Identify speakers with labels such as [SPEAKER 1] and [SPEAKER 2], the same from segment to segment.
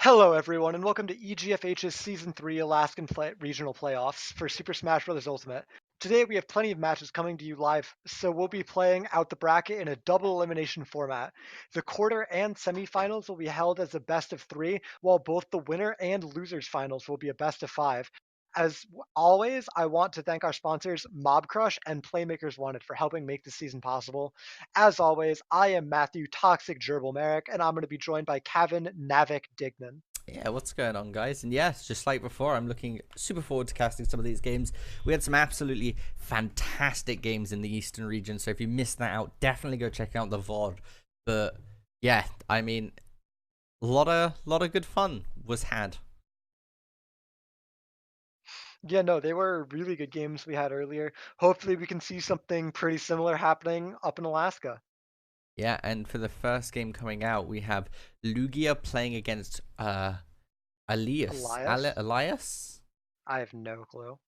[SPEAKER 1] Hello, everyone, and welcome to EGFH's Season 3 Alaskan Regional Playoffs for Super Smash Bros. Ultimate. Today we have plenty of matches coming to you live, so we'll be playing out the bracket in a double elimination format. The quarter and semifinals will be held as a best of 3, while both the winner and losers finals will be a best of 5. As always, I want to thank our sponsors, Mob Crush and Playmakers Wanted, for helping make this season possible. As always, I am Matthew Toxic Gerbil Merrick, and I'm going to be joined by Kevin Navik Dignan.
[SPEAKER 2] Yeah, what's going on, guys? And yes, just like before, I'm looking super forward to casting some of these games. We had some absolutely fantastic games in the Eastern region, so if you missed that out, definitely go check out the VOD. But yeah, I mean, a lot of good fun was had.
[SPEAKER 1] Yeah, no, they were really good games we had earlier. Hopefully, we can see something pretty similar happening up in Alaska.
[SPEAKER 2] Yeah, and for the first game coming out, we have Lugia playing against Elias. Elias?
[SPEAKER 1] I have no clue.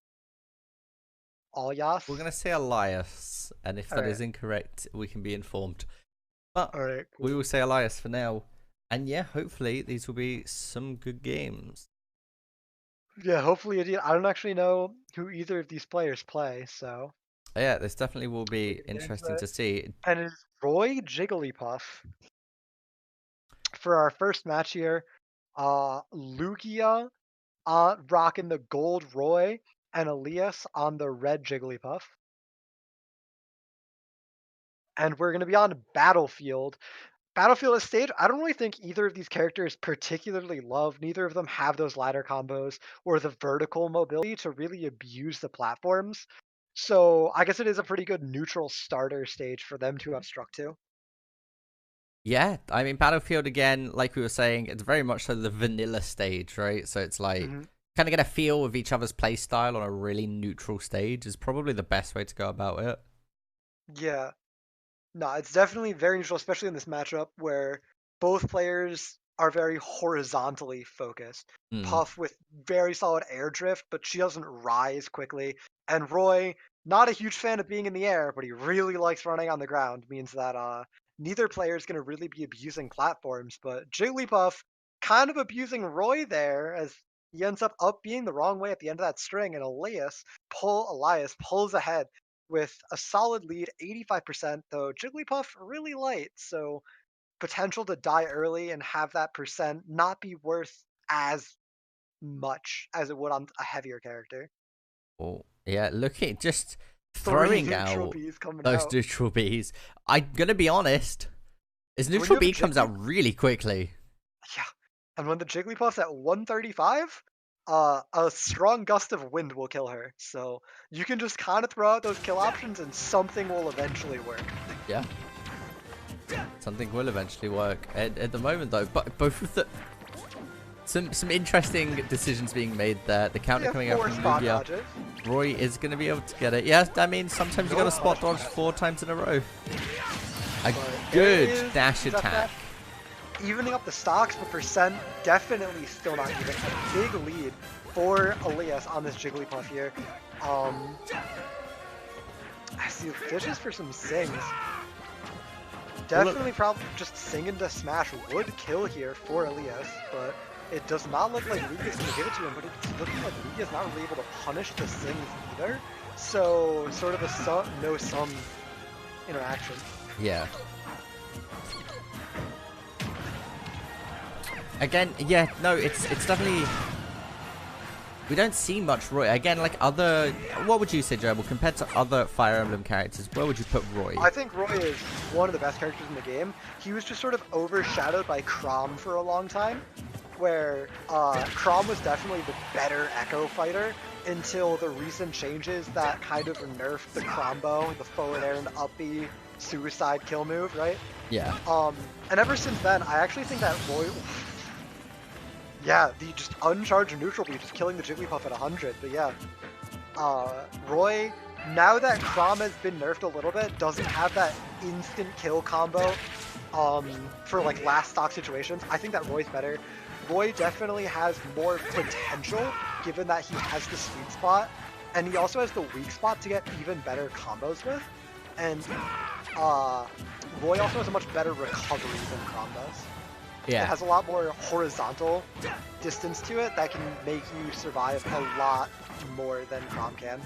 [SPEAKER 1] Alias?
[SPEAKER 2] We're gonna say Elias, and if that is incorrect, we can be informed. But
[SPEAKER 1] Cool.
[SPEAKER 2] We will say Elias for now. And yeah, hopefully these will be some good games.
[SPEAKER 1] Yeah, hopefully it is. I don't actually know who either of these players play, so.
[SPEAKER 2] Yeah, this definitely will be interesting to see.
[SPEAKER 1] And it's Roy Jigglypuff. For our first match here, Lugia rocking the gold Roy and Elias on the red Jigglypuff. And we're going to be on Battlefield. Battlefield is stage. I don't really think either of these characters particularly love. Neither of them have those ladder combos or the vertical mobility to really abuse the platforms. So I guess it is a pretty good neutral starter stage for them to have struck to.
[SPEAKER 2] Yeah, I mean, Battlefield, again, like we were saying, it's very much so the vanilla stage, right? So it's like, kind of get a feel of each other's play style on a really neutral stage is probably the best way to go about it.
[SPEAKER 1] Yeah. No, it's definitely very neutral, especially in this matchup where both players are very horizontally focused. Puff with very solid air drift, but she doesn't rise quickly. And Roy, not a huge fan of being in the air, but he really likes running on the ground, means that neither player is going to really be abusing platforms. But Jigglypuff kind of abusing Roy there as he ends up being the wrong way at the end of that string, and Elias pulls ahead with a solid lead, 85%, though Jigglypuff really light, so potential to die early and have that percent not be worth as much as it would on a heavier character.
[SPEAKER 2] Oh, yeah, look at just throwing out those neutral bees. I'm going to be honest, his neutral bee comes out really quickly.
[SPEAKER 1] Yeah, and when the Jigglypuff's at 135, a strong gust of wind will kill her. So you can just kind of throw out those kill options and something will eventually work.
[SPEAKER 2] Yeah. Something will eventually work. At the moment, though, but both of the... Some interesting decisions being made there. The counter coming out from Lugia. Roy is going to be able to get it. Yeah, I mean, sometimes you got to spot dodge 4 times in a row. A good dash attack.
[SPEAKER 1] Evening up the stocks, but percent definitely still not even. A big lead for Elias on this Jigglypuff here. I see fishes for some sings. Definitely probably just singing to smash would kill here for Elias, but it does not look like Lugia's going to give it to him, but it's looking like Lugia's not really able to punish the sings either. So sort of a no-sum interaction.
[SPEAKER 2] Yeah. Again, yeah, no, it's definitely... We don't see much Roy. Again, like other... What would you say, Gerbil, compared to other Fire Emblem characters, where would you put Roy?
[SPEAKER 1] I think Roy is one of the best characters in the game. He was just sort of overshadowed by Chrom for a long time, where Chrom was definitely the better Echo fighter until the recent changes that kind of nerfed the Crombo, the forward air and up B suicide kill move, right?
[SPEAKER 2] Yeah.
[SPEAKER 1] And ever since then, I actually think that Roy... Yeah, the just uncharged neutral beat just killing the Jigglypuff at 100, but yeah. Roy, now that Chrom has been nerfed a little bit, doesn't have that instant kill combo for like last stock situations. I think that Roy's better. Roy definitely has more potential given that he has the sweet spot, and he also has the weak spot to get even better combos with. And Roy also has a much better recovery than Chrom does.
[SPEAKER 2] Yeah.
[SPEAKER 1] It has a lot more horizontal distance to it that can make you survive a lot more than Chrom can.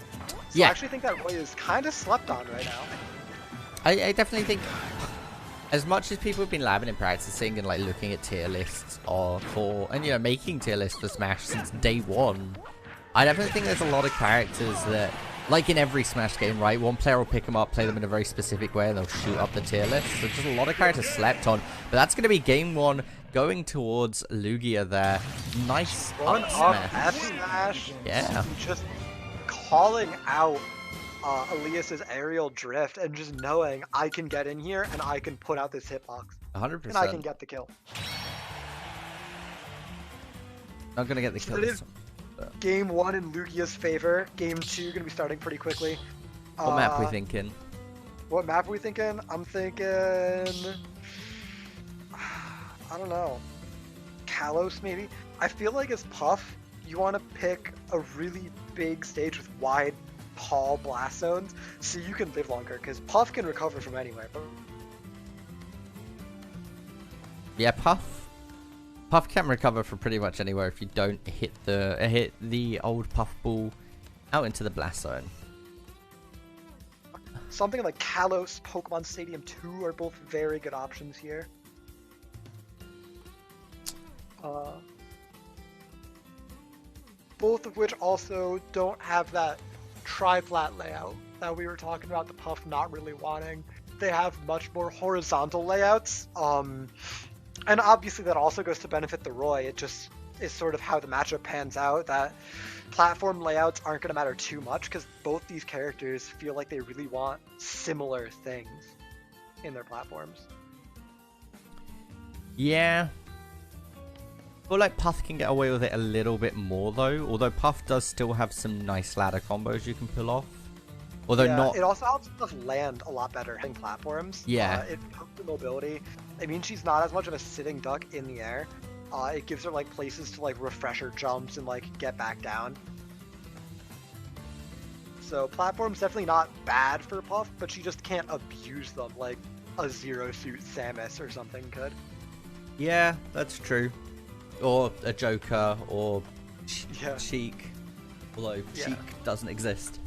[SPEAKER 1] So I actually think that Roy is kind of slept on right now.
[SPEAKER 2] I definitely think, as much as people have been labbing and practicing and like looking at tier lists and you know, making tier lists for Smash since day one, I definitely think there's a lot of characters that, like in every Smash game, right, one player will pick them up, play them in a very specific way, and they'll shoot up the tier list. So just a lot of characters slept on. But that's going to be game one, going towards Lugia there. Nice
[SPEAKER 1] up smash.
[SPEAKER 2] Yeah.
[SPEAKER 1] Just calling out Elias's aerial drift and just knowing I can get in here and I can put out this hitbox.
[SPEAKER 2] 100%.
[SPEAKER 1] And I can get the kill.
[SPEAKER 2] Not going to get the kill this one.
[SPEAKER 1] Game 1 in Lugia's favor. Game 2 going to be starting pretty quickly.
[SPEAKER 2] What map are we thinking?
[SPEAKER 1] What map are we thinking? I'm thinking... I don't know. Kalos, maybe? I feel like as Puff, you want to pick a really big stage with wide, tall blast zones so you can live longer, because Puff can recover from anywhere. But...
[SPEAKER 2] Yeah, Puff can recover from pretty much anywhere if you don't hit the old Puff ball out into the blast zone.
[SPEAKER 1] Something like Kalos, Pokemon Stadium 2 are both very good options here. Both of which also don't have that tri-flat layout that we were talking about the Puff not really wanting. They have much more horizontal layouts. And obviously that also goes to benefit the Roy. It just is sort of how the matchup pans out, that platform layouts aren't going to matter too much because both these characters feel like they really want similar things in their platforms.
[SPEAKER 2] Yeah. I feel like Puff can get away with it a little bit more though, although Puff does still have some nice ladder combos you can pull off. Although not...
[SPEAKER 1] It also helps Puff land a lot better in platforms.
[SPEAKER 2] Yeah.
[SPEAKER 1] It helps the mobility. I mean, she's not as much of a sitting duck in the air. It gives her like places to like refresh her jumps and like get back down. So platform's definitely not bad for Puff, but she just can't abuse them like a Zero Suit Samus or something could.
[SPEAKER 2] Yeah, that's true. Or a Joker or Sheik. Although Sheik doesn't exist.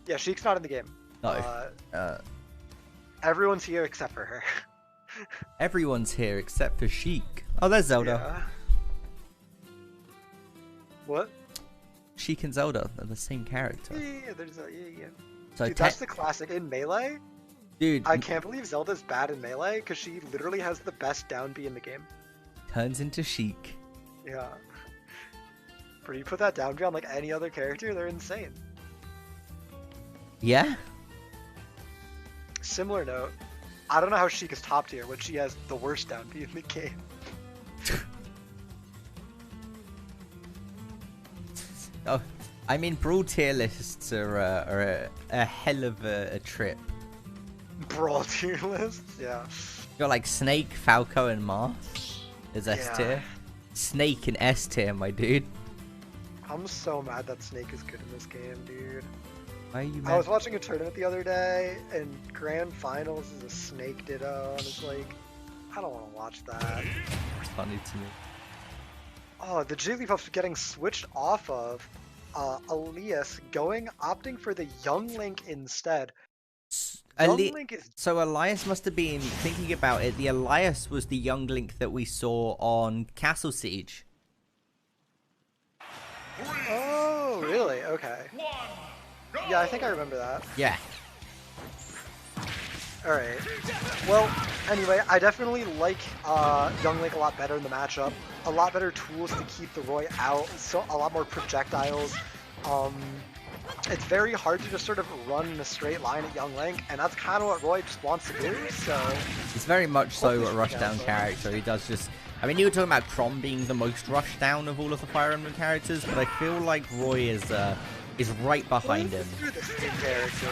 [SPEAKER 1] Yeah, Sheik's not in the game.
[SPEAKER 2] No.
[SPEAKER 1] Everyone's here except for her.
[SPEAKER 2] Everyone's here except for Sheik. Oh, there's Zelda.
[SPEAKER 1] Yeah. What?
[SPEAKER 2] Sheik and Zelda are the same character.
[SPEAKER 1] Yeah.
[SPEAKER 2] So
[SPEAKER 1] dude, that's the classic in Melee.
[SPEAKER 2] Dude,
[SPEAKER 1] I can't believe Zelda's bad in Melee because she literally has the best down B in the game.
[SPEAKER 2] Turns into Sheik.
[SPEAKER 1] Yeah. But you put that down B on like any other character, they're insane.
[SPEAKER 2] Yeah?
[SPEAKER 1] Similar note, I don't know how Sheik is top tier when she has the worst down B in the game.
[SPEAKER 2] Oh, I mean, Brawl tier lists are a hell of a trip.
[SPEAKER 1] Brawl tier lists? Yeah.
[SPEAKER 2] You got like Snake, Falco, and Mars is S tier. Snake in S tier, my dude.
[SPEAKER 1] I'm so mad that Snake is good in this game, dude.
[SPEAKER 2] Why are you mad?
[SPEAKER 1] I was watching a tournament the other day, and Grand Finals is a Snake Ditto, and it's like, I don't want to watch that.
[SPEAKER 2] It's funny to me.
[SPEAKER 1] Oh, the Jigglypuff's getting switched off of Elias, opting for the Young Link instead.
[SPEAKER 2] So Elias must have been thinking about it. The Elias was the Young Link that we saw on Castle Siege.
[SPEAKER 1] Oh, really? Okay. Yeah, I think I remember that.
[SPEAKER 2] Yeah.
[SPEAKER 1] Alright. Well, anyway, I definitely like Young Link a lot better in the matchup. A lot better tools to keep the Roy out, so a lot more projectiles. It's very hard to just sort of run in a straight line at Young Link, and that's kind of what Roy just wants to do, so...
[SPEAKER 2] He's very much so a rushdown character. He does just... I mean, you were talking about Chrom being the most rushdown of all of the Fire Emblem characters, but I feel like Roy is right behind him.
[SPEAKER 1] You're the same character.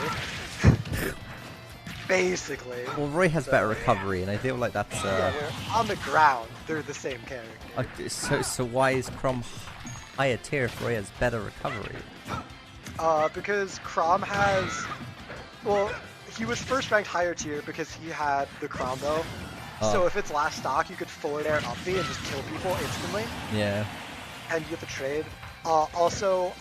[SPEAKER 1] Basically.
[SPEAKER 2] Well, Roy has better recovery, and I feel like that's...
[SPEAKER 1] Yeah, on the ground, they're the same character.
[SPEAKER 2] So why is Chrom higher tier if Roy has better recovery?
[SPEAKER 1] Because Chrom has... Well, he was first ranked higher tier because he had the Crombo, So if it's last stock, you could forward air up B and just kill people instantly.
[SPEAKER 2] Yeah.
[SPEAKER 1] And you get the trade. Also,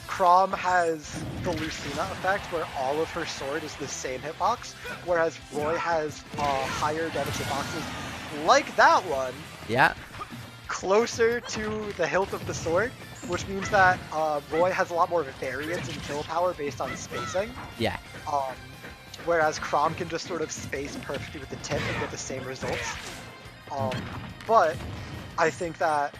[SPEAKER 1] Chrom has the Lucina effect, where all of her sword is the same hitbox, whereas Roy has higher damage hitboxes, like that one.
[SPEAKER 2] Yeah.
[SPEAKER 1] Closer to the hilt of the sword, which means that Roy has a lot more variance in kill power based on spacing.
[SPEAKER 2] Yeah.
[SPEAKER 1] Whereas Chrom can just sort of space perfectly with the tip and get the same results. But I think that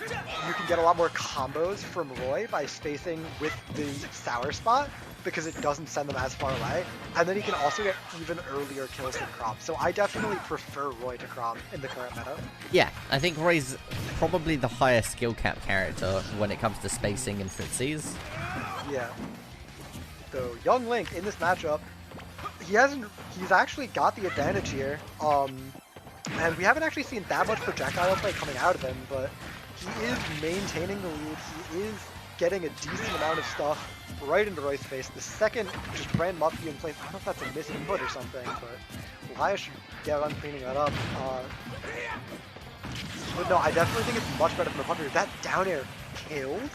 [SPEAKER 1] you can get a lot more combos from Roy by spacing with the sour spot, because it doesn't send them as far away, and then he can also get even earlier kills than Chrom. So I definitely prefer Roy to Chrom in the current meta.
[SPEAKER 2] Yeah, I think Roy's probably the higher skill cap character when it comes to spacing and fritzies.
[SPEAKER 1] Yeah. So Young Link in this matchup, he's actually got the advantage here. And we haven't actually seen that much projectile play coming out of him, but he is maintaining the lead. He is getting a decent amount of stuff right into Roy's face. The second just ran Muffy in place. I don't know if that's a missing foot or something, but Elias should get on cleaning that up. But no, I definitely think it's much better from the punter. That down air killed?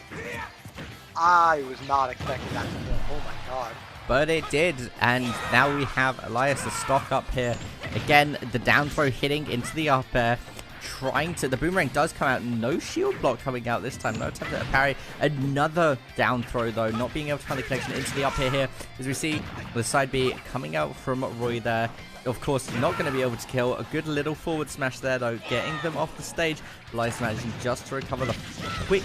[SPEAKER 1] I was not expecting that to kill. Oh my god.
[SPEAKER 2] But it did, and now we have Elias to stock up here. Again, the down throw hitting into the up air. Trying to, the boomerang does come out, no shield block coming out this time, no attempt at a parry. Another down throw though, not being able to find the connection into the up here, as we see the side B coming out from Roy there. Of course, not going to be able to kill. A good little forward smash there though, getting them off the stage. Elias managing just to recover the quick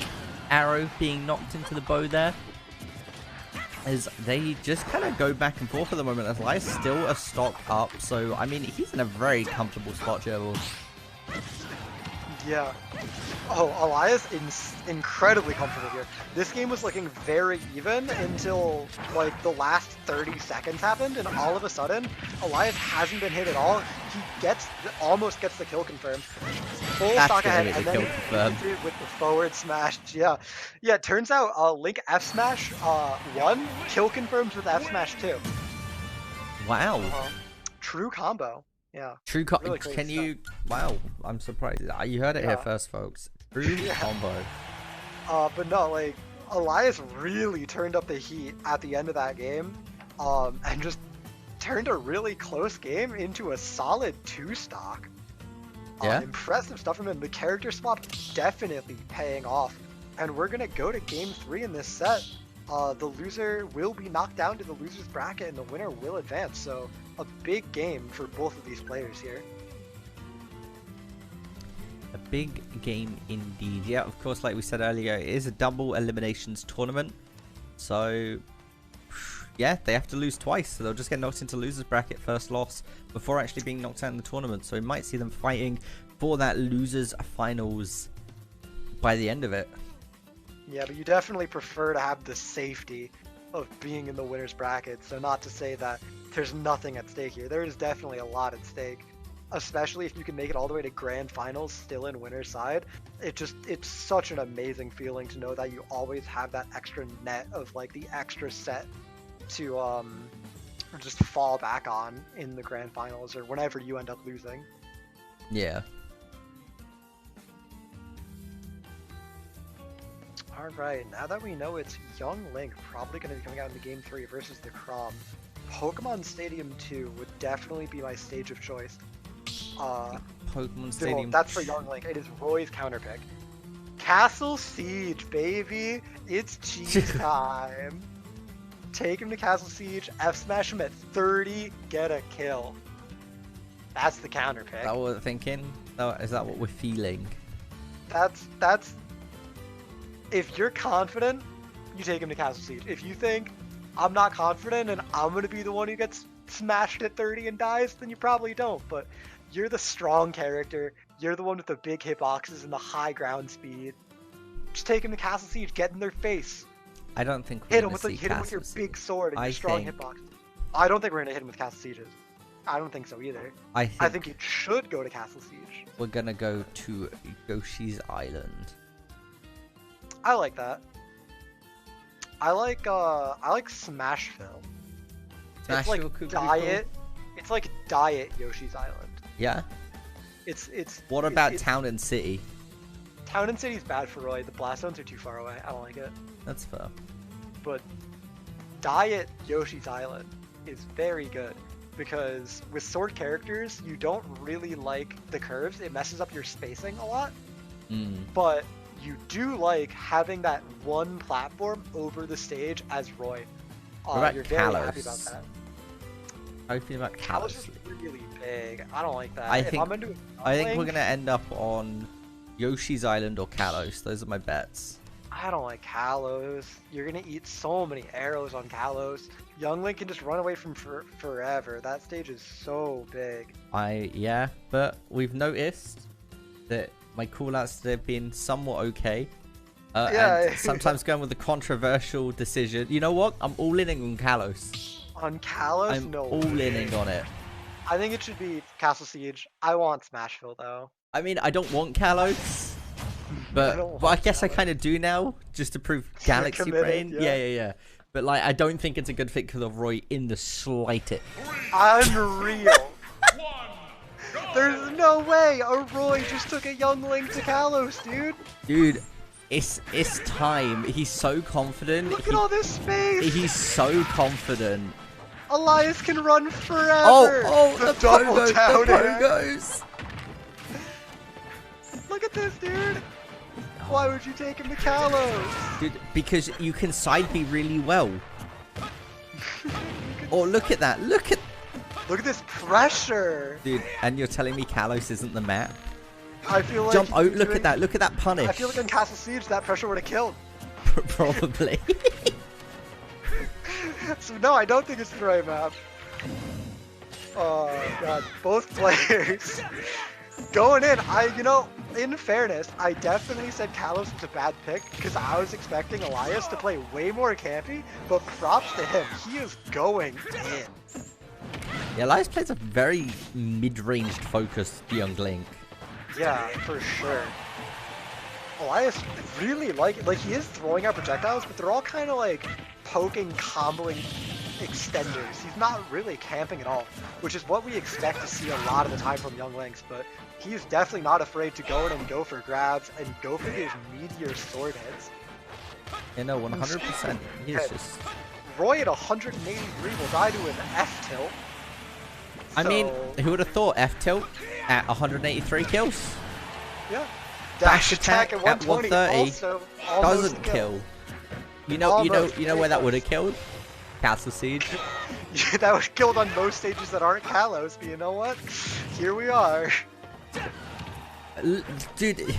[SPEAKER 2] arrow being knocked into the bow there. As they just kind of go back and forth at the moment, as Elias still a stock up. So, I mean, he's in a very comfortable spot, Gerbil.
[SPEAKER 1] Yeah. Oh, Elias is incredibly comfortable here. This game was looking very even until like the last 30 seconds happened, and all of a sudden, Elias hasn't been hit at all. He almost gets the kill confirmed. Full stock ahead, and then he with the forward smash. Yeah. Yeah, it turns out Link F smash 1 kill confirmed with F smash 2.
[SPEAKER 2] Wow.
[SPEAKER 1] True combo. Yeah.
[SPEAKER 2] True combo. Really can you? Stuff. Wow, I'm surprised. You heard it here first, folks. True combo.
[SPEAKER 1] But no, like Elias really turned up the heat at the end of that game, and just turned a really close game into a solid 2 stock.
[SPEAKER 2] Yeah.
[SPEAKER 1] Impressive stuff from him. The character swap definitely paying off, and we're gonna go to game 3 in this set. The loser will be knocked down to the loser's bracket, and the winner will advance. So a big game for both of these players here.
[SPEAKER 2] A big game indeed. Yeah, of course, like we said earlier, it is a double eliminations tournament. So, yeah, they have to lose twice. So they'll just get knocked into loser's bracket, first loss, before actually being knocked out in the tournament. So we might see them fighting for that loser's finals by the end of it.
[SPEAKER 1] Yeah, but you definitely prefer to have the safety of being in the winner's bracket. So not to say that there's nothing at stake here. There is definitely a lot at stake, especially if you can make it all the way to grand finals still in winner's side. It's such an amazing feeling to know that you always have that extra net of like the extra set to just fall back on in the grand finals or whenever you end up losing.
[SPEAKER 2] Yeah.
[SPEAKER 1] Alright, now that we know it's Young Link probably going to be coming out into Game 3 versus the Chrom, Pokemon Stadium 2 would definitely be my stage of choice.
[SPEAKER 2] Pokemon Stadium.
[SPEAKER 1] That's for Young Link. It is Roy's counter pick. Castle Siege, baby! It's cheese time! Take him to Castle Siege, F-smash him at 30, get a kill. That's the counter pick.
[SPEAKER 2] Is that what we're thinking? Is that what we're feeling?
[SPEAKER 1] That's... If you're confident, you take him to Castle Siege. If you think, I'm not confident and I'm going to be the one who gets smashed at 30 and dies, then you probably don't. But you're the strong character. You're the one with the big hitboxes and the high ground speed. Just take him to Castle Siege. Get in their face.
[SPEAKER 2] I don't think we're
[SPEAKER 1] hit him with your big sword and your strong hitbox. I don't think we're going to hit him with Castle Sieges. I don't think so either. I think you should go to Castle Siege.
[SPEAKER 2] We're going to go to Yoshi's Island.
[SPEAKER 1] I like that. I like Smashville. It's like diet. Cool. It's like Diet Yoshi's Island.
[SPEAKER 2] Yeah.
[SPEAKER 1] It's.
[SPEAKER 2] What about Town and City?
[SPEAKER 1] Town and City's bad for Roy. The blast zones are too far away. I don't like it.
[SPEAKER 2] That's fair.
[SPEAKER 1] But Diet Yoshi's Island is very good because with sword characters, you don't really like the curves. It messes up your spacing a lot. But you do like having that one platform over the stage as Roy.
[SPEAKER 2] What about
[SPEAKER 1] you're
[SPEAKER 2] Kalos?
[SPEAKER 1] very happy about that.
[SPEAKER 2] How do you feel about
[SPEAKER 1] Kalos
[SPEAKER 2] Kalos?
[SPEAKER 1] is really big. I don't like that.
[SPEAKER 2] I
[SPEAKER 1] if
[SPEAKER 2] think
[SPEAKER 1] I'm into
[SPEAKER 2] I think we're gonna end up on Yoshi's Island or Kalos. Those are my bets.
[SPEAKER 1] I don't like Kalos. You're gonna eat so many arrows on Kalos. Young Link can just run away from forever. That stage is so big.
[SPEAKER 2] Yeah, but we've noticed that my callouts today have been somewhat okay. And sometimes going with the controversial decision. You know what? I'm all in on Kalos.
[SPEAKER 1] On Kalos?
[SPEAKER 2] I'm
[SPEAKER 1] No
[SPEAKER 2] all in on it.
[SPEAKER 1] I think it should be Castle Siege. I want Smashville though.
[SPEAKER 2] I mean, I don't want Kalos, but I guess I kind of do now, just to prove Galaxy Brain. Yeah. But like, I don't think it's a good fit for the Roy in the slightest.
[SPEAKER 1] Unreal. There's no way a Roy just took a Young Link to Kalos, dude.
[SPEAKER 2] Dude, it's time. He's so confident.
[SPEAKER 1] Look at all this space.
[SPEAKER 2] He's so confident.
[SPEAKER 1] Elias can run forever.
[SPEAKER 2] Oh, the pogos.
[SPEAKER 1] Look at this, dude. Why would you take him to Kalos?
[SPEAKER 2] Dude, because you can side B really well. Oh, look at that. Look at this
[SPEAKER 1] pressure.
[SPEAKER 2] Dude, and you're telling me Kalos isn't the map?
[SPEAKER 1] I feel like
[SPEAKER 2] jump out. Look at that. Look at that punish.
[SPEAKER 1] I feel like on Castle Siege that pressure would have killed.
[SPEAKER 2] Probably.
[SPEAKER 1] So no, I don't think it's the right map. Oh god, both players going in. In fairness, I definitely said Kalos was a bad pick because I was expecting Elias to play way more campy, but props to him, he is going in.
[SPEAKER 2] Yeah, Elias plays a very mid-ranged focused Young Link.
[SPEAKER 1] Yeah, for sure. Elias really he is throwing out projectiles, but they're all kind of like poking, comboing extenders. He's not really camping at all, which is what we expect to see a lot of the time from Young Links, but he's definitely not afraid to go in and go for grabs and go for these meteor sword hits.
[SPEAKER 2] Yeah, no, 100%. He is just...
[SPEAKER 1] Roy at 183 will die to an F-tilt.
[SPEAKER 2] I mean, who would have thought F-tilt at 183 kills?
[SPEAKER 1] Yeah.
[SPEAKER 2] Dash attack at 130 doesn't kill. You know where that would have killed? Castle Siege.
[SPEAKER 1] Yeah, that was killed on most stages that aren't Kalos, but you know what? Here we are.
[SPEAKER 2] Dude,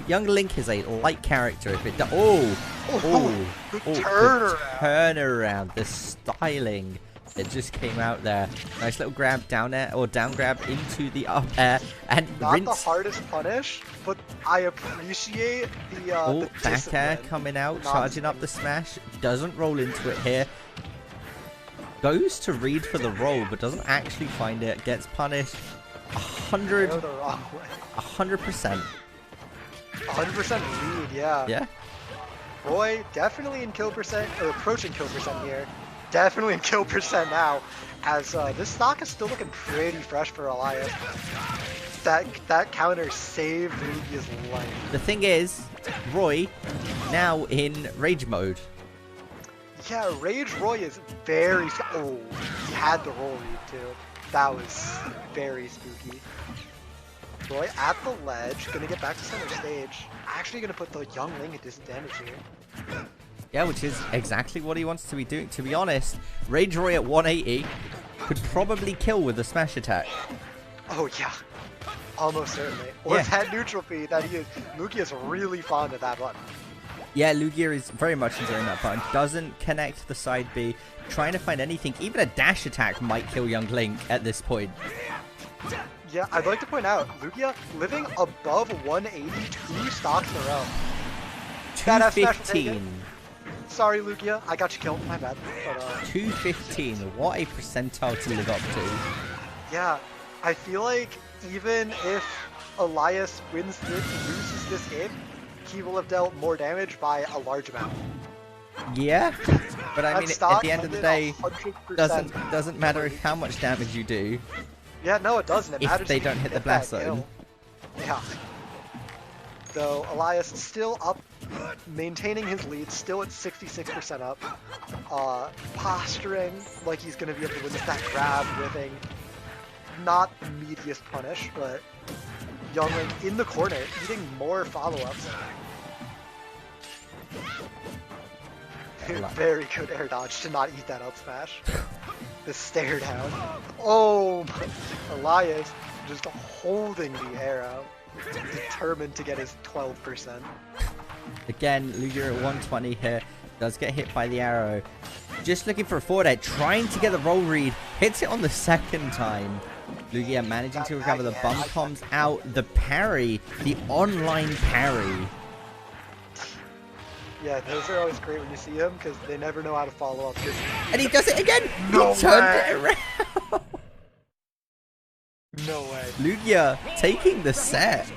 [SPEAKER 2] Young Link is a light character. If it turnaround, the styling that just came out there. Nice little grab down air or down grab into the up air and
[SPEAKER 1] not the hardest punish, but I appreciate the
[SPEAKER 2] back air coming out, charging up the smash. Doesn't roll into it here. Goes to read for the roll, but doesn't actually find it. Gets punished. 100%. 100%
[SPEAKER 1] lead, yeah.
[SPEAKER 2] Yeah.
[SPEAKER 1] Roy definitely in kill percent, or approaching kill percent here. Definitely in kill percent now, as this stock is still looking pretty fresh for Elias. That counter saved Lugia's life.
[SPEAKER 2] The thing is, Roy now in rage mode.
[SPEAKER 1] Yeah, Rage Roy is very... Oh, he had the roll read too. That was very spooky. Roy at the ledge, gonna get back to center stage. Actually gonna put the Young Link at disadvantage here.
[SPEAKER 2] Yeah, which is exactly what he wants to be doing. To be honest, Rage Roy at 180 could probably kill with a smash attack.
[SPEAKER 1] Oh yeah, almost certainly. Or that neutral feed that he is. Lugia's really fond of that button.
[SPEAKER 2] Yeah, Lugia is very much enjoying that button. Doesn't connect the side B. Trying to find anything. Even a dash attack might kill Young Link at this point.
[SPEAKER 1] Yeah, I'd like to point out, Lugia living above 180 2 stocks in a row.
[SPEAKER 2] 215.
[SPEAKER 1] Sorry, Lugia, I got you killed. My bad. But,
[SPEAKER 2] 215. What a percentile to live up to.
[SPEAKER 1] Yeah, I feel like even if Elias loses this game, he will have dealt more damage by a large amount.
[SPEAKER 2] Yeah, But I mean, at the end of the day, doesn't matter how much damage you do.
[SPEAKER 1] Yeah, no, it doesn't. It matters
[SPEAKER 2] if they don't hit the blast zone.
[SPEAKER 1] Yeah. Though Elias still up, maintaining his lead, still at 66% up. Posturing like he's going to be able to win that grab, whipping. Not the meatiest punish, but Youngling in the corner, eating more follow-ups. Very good air dodge to not eat that up smash. The stare down. Oh, Elias just holding the arrow, determined to get his 12%.
[SPEAKER 2] Again, Lugia at 120 here, does get hit by the arrow. Just looking for a forward air, trying to get the roll read, hits it on the second time. Lugia managing to recover the bump comes out, the parry, the online parry.
[SPEAKER 1] Yeah, those are always great when you see him because they never know how to follow up.
[SPEAKER 2] And he does it again!
[SPEAKER 1] No
[SPEAKER 2] he turned it around!
[SPEAKER 1] No way.
[SPEAKER 2] Lugia taking the set.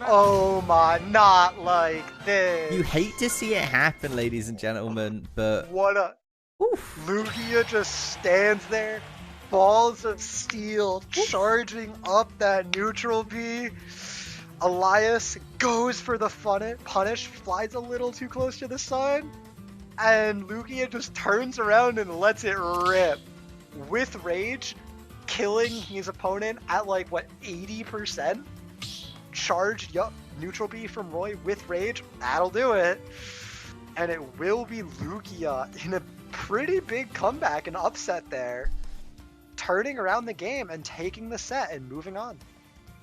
[SPEAKER 1] Oh my, not like this.
[SPEAKER 2] You hate to see it happen, ladies and gentlemen, but...
[SPEAKER 1] What a...
[SPEAKER 2] Oof.
[SPEAKER 1] Lugia just stands there, balls of steel, charging up that neutral B. Elias goes for the punish, flies a little too close to the sun, and Lugia just turns around and lets it rip. With rage, killing his opponent at like, what, 80%? Charged, yup, neutral B from Roy with rage, that'll do it. And it will be Lugia in a pretty big comeback and upset there, turning around the game and taking the set and moving on.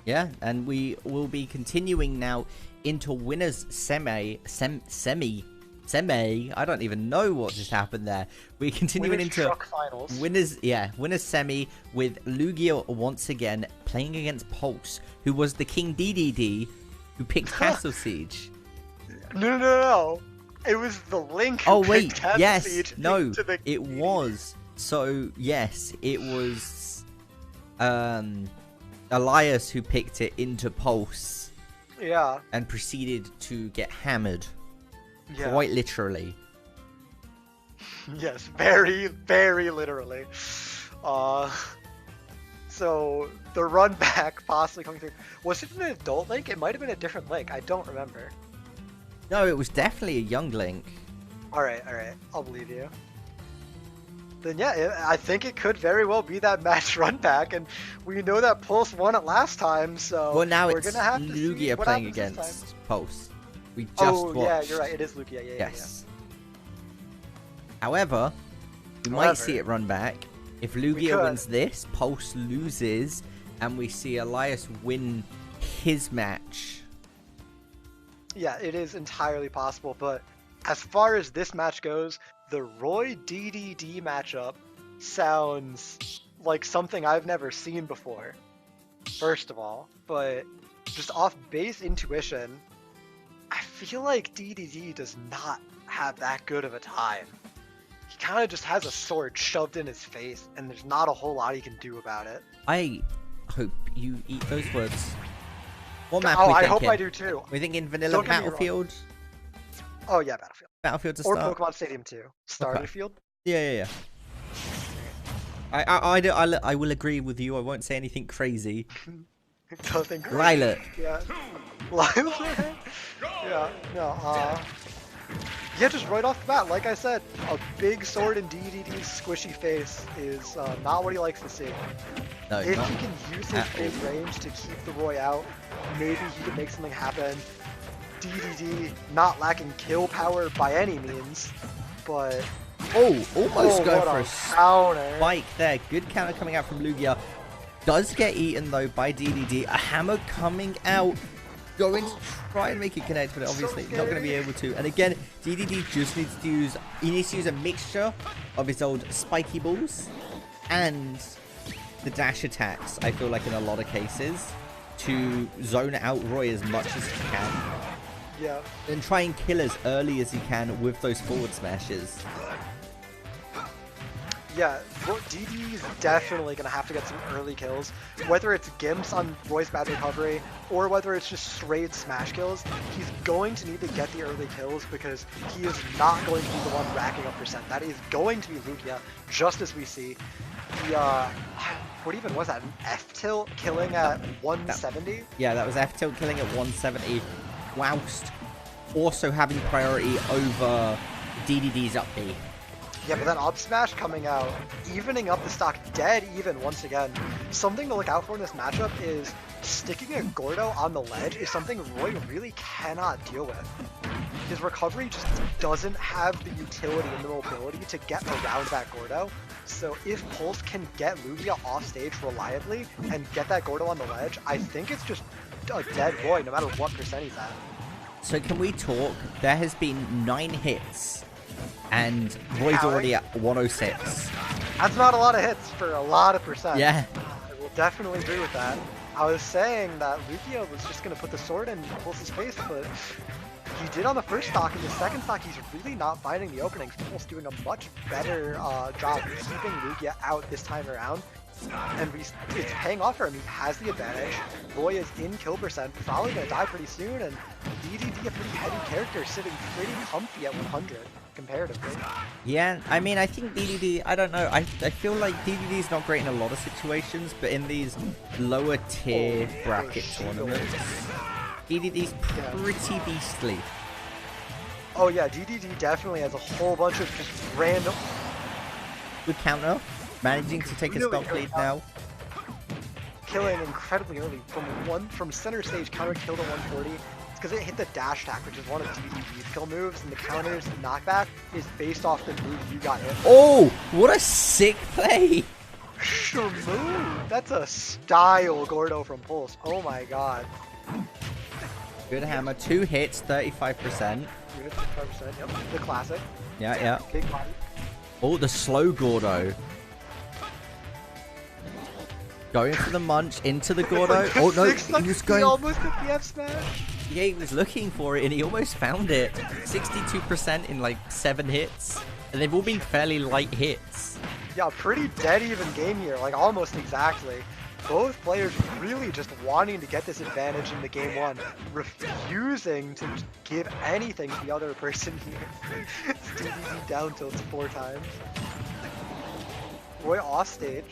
[SPEAKER 2] Yeah, and we will be continuing now into winners semi. I don't even know what just happened there. We're continuing into
[SPEAKER 1] finals.
[SPEAKER 2] winners semi with Lugia once again playing against Pulse, who was the King DDD who picked Castle Siege.
[SPEAKER 1] No. It was the Link who picked Castle Siege.
[SPEAKER 2] No, it was. So, yes, it was Elias who picked it into Pulse.
[SPEAKER 1] Yeah.
[SPEAKER 2] And proceeded to get hammered.
[SPEAKER 1] Yeah.
[SPEAKER 2] Quite literally.
[SPEAKER 1] Yes, very, very literally. So, the run back possibly coming through. Was it an adult Link? It might have been a different Link. I don't remember.
[SPEAKER 2] No, it was definitely a young Link.
[SPEAKER 1] Alright. I'll believe you. Then yeah, I think it could very well be that match run back, and we know that Pulse won it last time, so
[SPEAKER 2] well, now
[SPEAKER 1] we're
[SPEAKER 2] it's
[SPEAKER 1] gonna have to
[SPEAKER 2] Lugia playing against Pulse. We just watched.
[SPEAKER 1] Yeah, you're right. It is Lugia.
[SPEAKER 2] Yes. However, we might see it run back. If Lugia wins this, Pulse loses, and we see Elias win his match.
[SPEAKER 1] Yeah, it is entirely possible, but as far as this match goes, the Roy DDD matchup sounds like something I've never seen before, first of all, but just off base intuition, I feel like DDD does not have that good of a time. He kind of just has a sword shoved in his face, and there's not a whole lot he can do about it.
[SPEAKER 2] I hope you eat those words. What map
[SPEAKER 1] I
[SPEAKER 2] thinking?
[SPEAKER 1] hope I do too.
[SPEAKER 2] We're thinking vanilla Battlefield?
[SPEAKER 1] Oh yeah, Battlefield.
[SPEAKER 2] Battlefield to
[SPEAKER 1] or
[SPEAKER 2] start?
[SPEAKER 1] Pokemon Stadium 2. Starter Field?
[SPEAKER 2] Yeah. I will agree with you. I won't say anything crazy.
[SPEAKER 1] Nothing crazy.
[SPEAKER 2] Lilac.
[SPEAKER 1] Yeah. Lilac? Yeah, no, yeah, just right off the bat, like I said, a big sword in DDD's squishy face is not what he likes to see.
[SPEAKER 2] No,
[SPEAKER 1] if he can use his big range to keep the Roy out, maybe he can make something happen. DDD not lacking kill power by any means, but
[SPEAKER 2] almost go for a
[SPEAKER 1] counter.
[SPEAKER 2] Spike there. Good counter coming out from Lugia. Does get eaten though by DDD. A hammer coming out, going to try and make it connect, but obviously not going to be able to. And again, DDD just needs to use a mixture of his old spiky balls and the dash attacks. I feel like in a lot of cases to zone out Roy as much as he can.
[SPEAKER 1] Yeah.
[SPEAKER 2] And try and kill as early as he can with those forward smashes.
[SPEAKER 1] Yeah, DD is definitely going to have to get some early kills. Whether it's Gimps on Roy's bad recovery, or whether it's just straight smash kills, he's going to need to get the early kills because he is not going to be the one racking up percent. That is going to be Lugia, just as we see. The, what even was that? An F-tilt killing at 170?
[SPEAKER 2] Yeah, that was F-tilt killing at 170, whilst also having priority over DDD's up B.
[SPEAKER 1] Yeah, but then up smash coming out, evening up the stock dead even once again. Something to look out for in this matchup is sticking a Gordo on the ledge is something Roy really cannot deal with. His recovery just doesn't have the utility and the mobility to get around that Gordo. So if Pulse can get Lugia off stage reliably and get that Gordo on the ledge, I think it's just a dead Roy no matter what percent he's at.
[SPEAKER 2] So can we talk? There has been 9 hits. And Roy's already at 106.
[SPEAKER 1] That's not a lot of hits for a lot of percent.
[SPEAKER 2] Yeah.
[SPEAKER 1] I will definitely agree with that. I was saying that Lugia was just going to put the sword in Pulse's face, but he did on the first stock. In the second stock, he's really not finding the openings. Pulse doing a much better job keeping Lugia out this time around. And it's paying off for him. He has the advantage. Roy is in kill percent, probably going to die pretty soon, and DDD, a pretty heavy character, sitting pretty comfy at 100. Comparatively.
[SPEAKER 2] Yeah, I mean, I think DDD, I don't know, I feel like DDD is not great in a lot of situations, but in these lower tier bracket tournaments, DDD's pretty beastly.
[SPEAKER 1] Oh yeah, DDD definitely has a whole bunch of just random...
[SPEAKER 2] Good counter, managing to take a stock lead now.
[SPEAKER 1] Killing incredibly early from center stage, counter killed at 140. Because it hit the dash attack, which is one of DDD's kill moves, and the counter's knockback is based off the move you got hit.
[SPEAKER 2] Oh, what a sick play!
[SPEAKER 1] Sure move! That's a style Gordo from Pulse. Oh my god.
[SPEAKER 2] Good hammer, 2 hits, 35%.
[SPEAKER 1] 35%, yep. The classic.
[SPEAKER 2] Yeah, yeah.
[SPEAKER 1] Big body.
[SPEAKER 2] Oh, the slow Gordo. Going for the munch into the Gordo. Oh no, he was going.
[SPEAKER 1] Almost hit the F smash.
[SPEAKER 2] Yeah, he was looking for it and he almost found it. 62% in like 7 hits. And they've all been fairly light hits.
[SPEAKER 1] Yeah, pretty dead even game here, like almost exactly. Both players really just wanting to get this advantage in the game 1, refusing to give anything to the other person here. DDD down tilts 4 times. Roy off stage.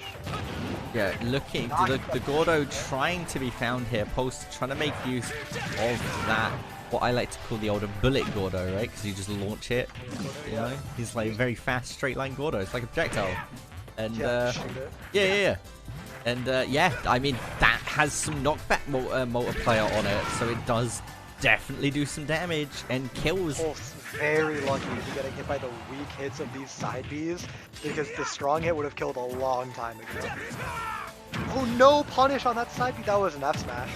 [SPEAKER 2] Yeah, looking, the Gordo trying to be found here. Pulse trying to make use of that, what I like to call the older bullet Gordo, right? Because you just launch it, you know? He's like very fast, straight line Gordo. It's like a projectile. And, yeah. And, yeah, I mean, that has some knockback multiplier on it, so it does definitely do some damage and kills.
[SPEAKER 1] Pulse very lucky to be getting hit by the weak hits of these side Bs, because the strong hit would have killed a long time ago. Oh no, punish on that side B, that was an F smash.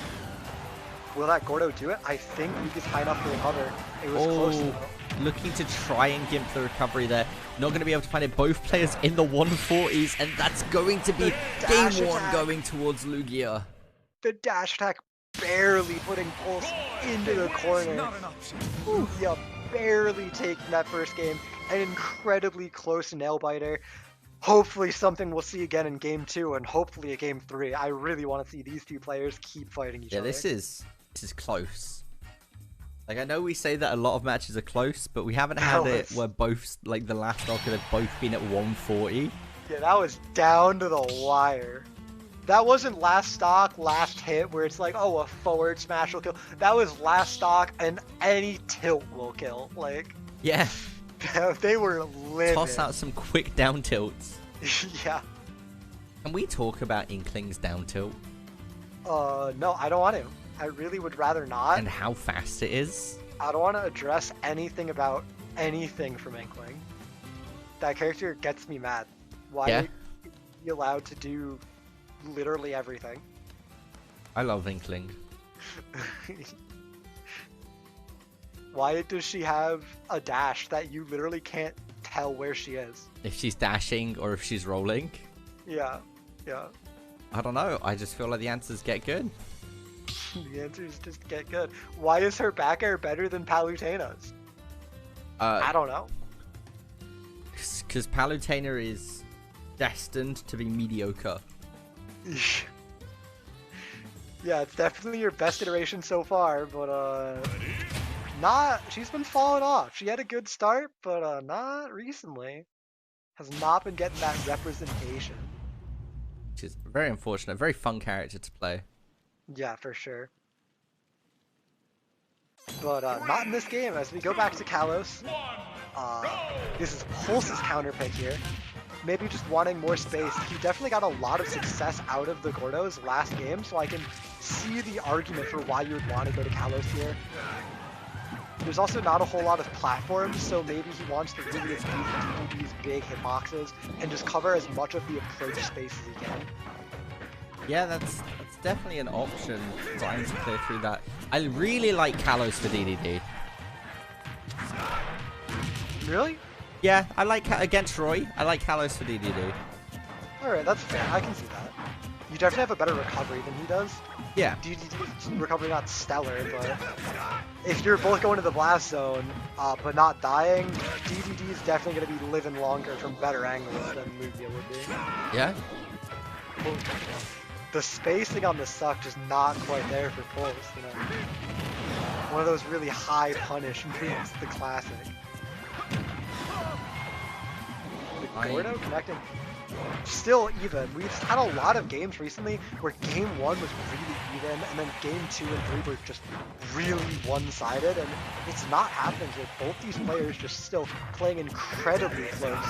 [SPEAKER 1] Will that Gordo do it? I think Luke is high enough to recover. It was close though.
[SPEAKER 2] Looking to try and gimp the recovery there. Not going to be able to find it. Both players in the 140s, and that's going to be game 1 going towards Lugia.
[SPEAKER 1] The dash attack barely putting Pulse into the corner. Yeah, barely taking that first game. An incredibly close nail biter. Hopefully something we'll see again in game 2 and hopefully a game 3. I really want to see these two players keep fighting each other.
[SPEAKER 2] Yeah, this is close. Like, I know we say that a lot of matches are close, but we haven't had it where both, like the last arc, they've both been at 140.
[SPEAKER 1] Yeah, that was down to the wire. That wasn't last stock, last hit, where it's like, oh, a forward smash will kill. That was last stock, and any tilt will kill. Like,
[SPEAKER 2] yeah,
[SPEAKER 1] they were livid.
[SPEAKER 2] Toss out some quick down tilts.
[SPEAKER 1] Yeah.
[SPEAKER 2] Can we talk about Inkling's down tilt?
[SPEAKER 1] No, I don't want to. I really would rather not.
[SPEAKER 2] And how fast it is?
[SPEAKER 1] I don't want to address anything about anything from Inkling. That character gets me mad. Why is he allowed to do literally everything?
[SPEAKER 2] I love Inkling.
[SPEAKER 1] Why does she have a dash that you literally can't tell where she is?
[SPEAKER 2] If she's dashing or if she's rolling?
[SPEAKER 1] Yeah, yeah.
[SPEAKER 2] I don't know. I just feel like the answers get good.
[SPEAKER 1] The answers just get good. Why is her back air better than Palutena's? I don't know.
[SPEAKER 2] Because Palutena is destined to be mediocre.
[SPEAKER 1] Yeah, it's definitely your best iteration so far, but she's been falling off. She had a good start, but not recently. Has not been getting that representation.
[SPEAKER 2] Which is very unfortunate. Very fun character to play.
[SPEAKER 1] Yeah, for sure. But not in this game. As we go back to Kalos, this is Pulse's counter pick here. Maybe just wanting more space. He definitely got a lot of success out of the Gordos last game, so I can see the argument for why you would want to go to Kalos here. There's also not a whole lot of platforms, so maybe he wants to really abuse these big hitboxes and just cover as much of the approach space as he can.
[SPEAKER 2] Yeah, that's definitely an option, trying to clear through that. I really like Kalos for DDD.
[SPEAKER 1] Really?
[SPEAKER 2] Yeah, I like against Roy. I like Kalos for DDD.
[SPEAKER 1] Alright, that's fair. I can see that. You definitely have a better recovery than he does.
[SPEAKER 2] Yeah.
[SPEAKER 1] DDD's recovery not stellar, but if you're both going to the blast zone, but not dying, DDD is definitely going to be living longer from better angles than Lugia would be.
[SPEAKER 2] Yeah.
[SPEAKER 1] The spacing on the suck just not quite there for Pulse, you know. One of those really high punish moves, the classic. The Gordo connecting. Still even. We've had a lot of games recently where game 1 was really even, and then game 2 and 3 were just really one-sided, and it's not happening here. Both these players just still playing incredibly close.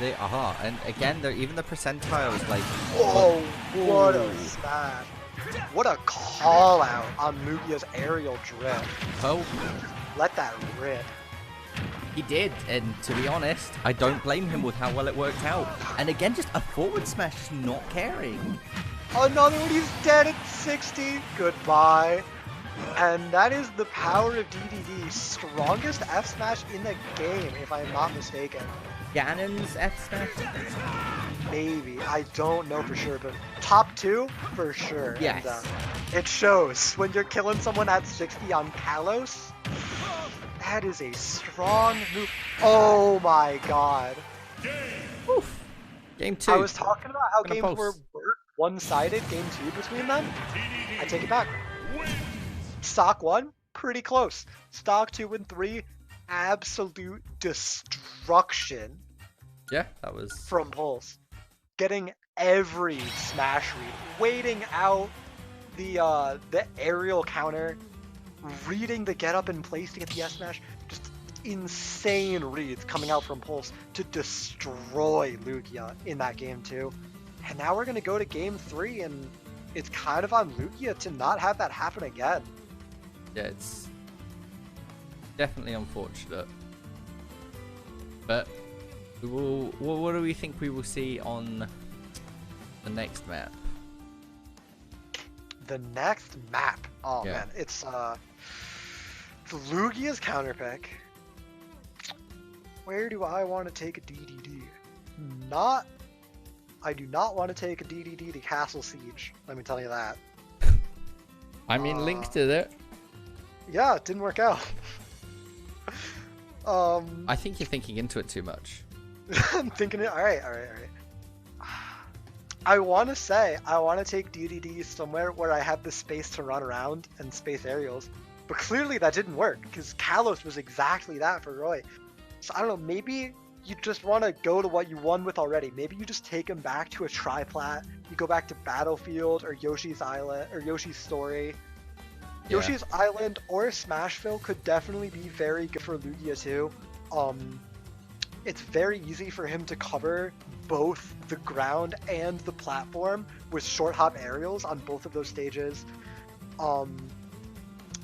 [SPEAKER 2] They are, and again, they're even the percentiles like.
[SPEAKER 1] Oh, what a smash! What a call out on Lugia's aerial drift.
[SPEAKER 2] Oh,
[SPEAKER 1] let that rip.
[SPEAKER 2] He did, and to be honest, I don't blame him with how well it worked out. And again, just a forward smash, just not caring.
[SPEAKER 1] Another one, he's dead at 60. Goodbye. And that is the power of DDD. Strongest F smash in the game, if I'm not mistaken.
[SPEAKER 2] Ganon's F smash?
[SPEAKER 1] Maybe. I don't know for sure, but top 2 for sure.
[SPEAKER 2] Yes.
[SPEAKER 1] And, it shows when you're killing someone at 60 on Kalos. That is a strong move. Oh my god.
[SPEAKER 2] Oof. Game 2.
[SPEAKER 1] I was talking about how games were one-sided, game 2 between them. I take it back. Stock 1, pretty close. Stock 2 and 3, absolute destruction.
[SPEAKER 2] Yeah, that was
[SPEAKER 1] from Pulse. Getting every smash read, waiting out the aerial counter, reading the get up in place to get the S smash, just insane reads coming out from Pulse to destroy Lugia in that game 2. And now we're gonna go to game 3, and it's kind of on Lugia to not have that happen again.
[SPEAKER 2] Yeah, it's definitely unfortunate. But we will. What do we think we will see on the next map?
[SPEAKER 1] The next map. Oh man, it's Lugia's counter pick. Where do I want to take a DDD? I do not want to take a DDD to Castle Siege. Let me tell you that.
[SPEAKER 2] I mean, Link did it.
[SPEAKER 1] Yeah, it didn't work out.
[SPEAKER 2] I think you're thinking into it too much.
[SPEAKER 1] I'm thinking it. All right. I want to say I want to take DDD somewhere where I have the space to run around and space aerials, but clearly that didn't work because Kalos was exactly that for Roy. So I don't know. Maybe you just want to go to what you won with already. Maybe you just take him back to a triplat. You go back to Battlefield or Yoshi's Island or Yoshi's Story. Yeah. Yoshi's Island or Smashville could definitely be very good for Lugia too. It's very easy for him to cover both the ground and the platform with short hop aerials on both of those stages.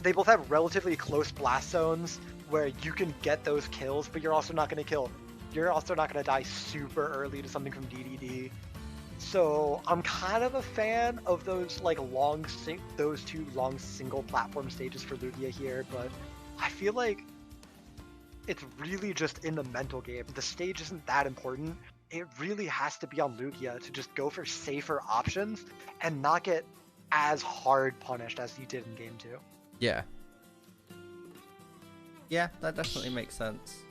[SPEAKER 1] They both have relatively close blast zones where you can get those kills, but you're also not going to kill. You're also not going to die super early to something from DDD. So I'm kind of a fan of those like those two long single platform stages for Lugia here, but I feel like it's really just in the mental game. The stage isn't that important. It really has to be on Lugia to just go for safer options and not get as hard punished as he did in game 2.
[SPEAKER 2] Yeah. Yeah, that definitely makes sense.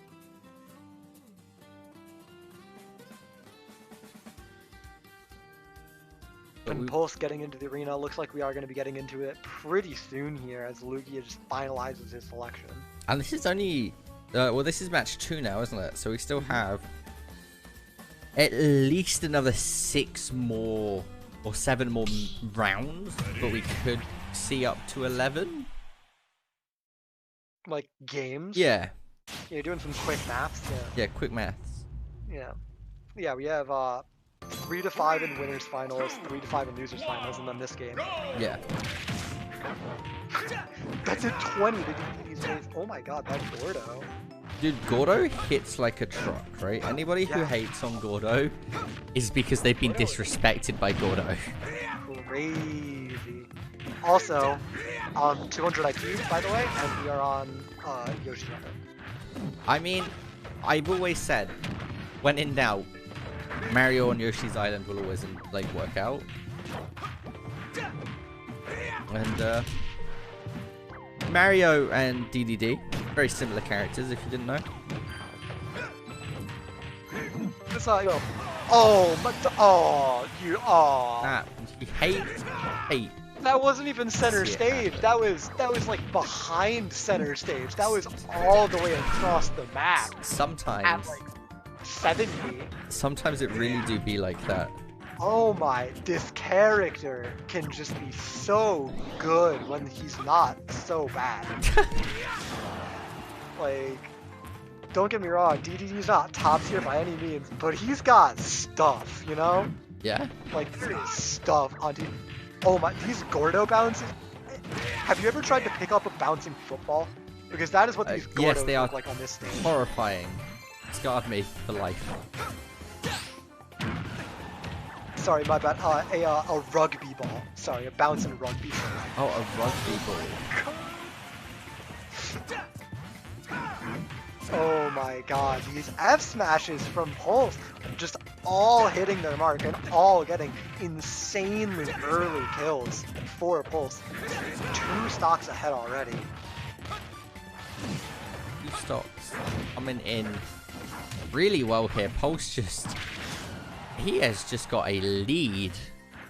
[SPEAKER 1] And Pulse getting into the arena. Looks like we are going to be getting into it pretty soon here as Lugia just finalizes his selection.
[SPEAKER 2] And this is only... well, this is match 2 now, isn't it? So we still have at least another 6 more or 7 more rounds, but we could see up to 11.
[SPEAKER 1] Like games?
[SPEAKER 2] Yeah.
[SPEAKER 1] Yeah, doing some quick maths.
[SPEAKER 2] Yeah, quick maths.
[SPEAKER 1] Yeah. Yeah, we have 3 to 5 in winners finals, 3 to 5 in losers finals, and then this game.
[SPEAKER 2] Yeah.
[SPEAKER 1] That's a 20 to do these days. Oh my god, that Gordo.
[SPEAKER 2] Dude, Gordo hits like a truck, right? Anybody who hates on Gordo is because they've been disrespected by Gordo.
[SPEAKER 1] Crazy. Also, 200 IQ, by the way, and we are on Yoshi Island.
[SPEAKER 2] I mean, I've always said, when in doubt, Mario on Yoshi's Island will always like work out. And Mario and DDD, very similar characters, if you didn't know.
[SPEAKER 1] That's how I go. Oh, but you
[SPEAKER 2] Hate.
[SPEAKER 1] That wasn't even center stage. That was like behind center stage. That was all the way across the map.
[SPEAKER 2] Sometimes.
[SPEAKER 1] At like 70.
[SPEAKER 2] Sometimes it really do be like that.
[SPEAKER 1] Oh my, this character can just be so good when he's not so bad. Like, don't get me wrong, DDD's not top tier by any means, but he's got stuff, you know?
[SPEAKER 2] Yeah?
[SPEAKER 1] Like, there is stuff on DDD. Oh my, these Gordo bounces. Have you ever tried to pick up a bouncing football? Because that is what these Gordos look like on this stage.
[SPEAKER 2] Horrifying. Scarred me for life.
[SPEAKER 1] Sorry, my bad. A rugby ball. Sorry, a bouncing rugby ball.
[SPEAKER 2] Oh, a rugby ball.
[SPEAKER 1] Oh my god, these F smashes from Pulse just all hitting their mark and all getting insanely early kills for Pulse. 2 stocks ahead already.
[SPEAKER 2] 2 stocks coming in really well here. Pulse he has just got a lead.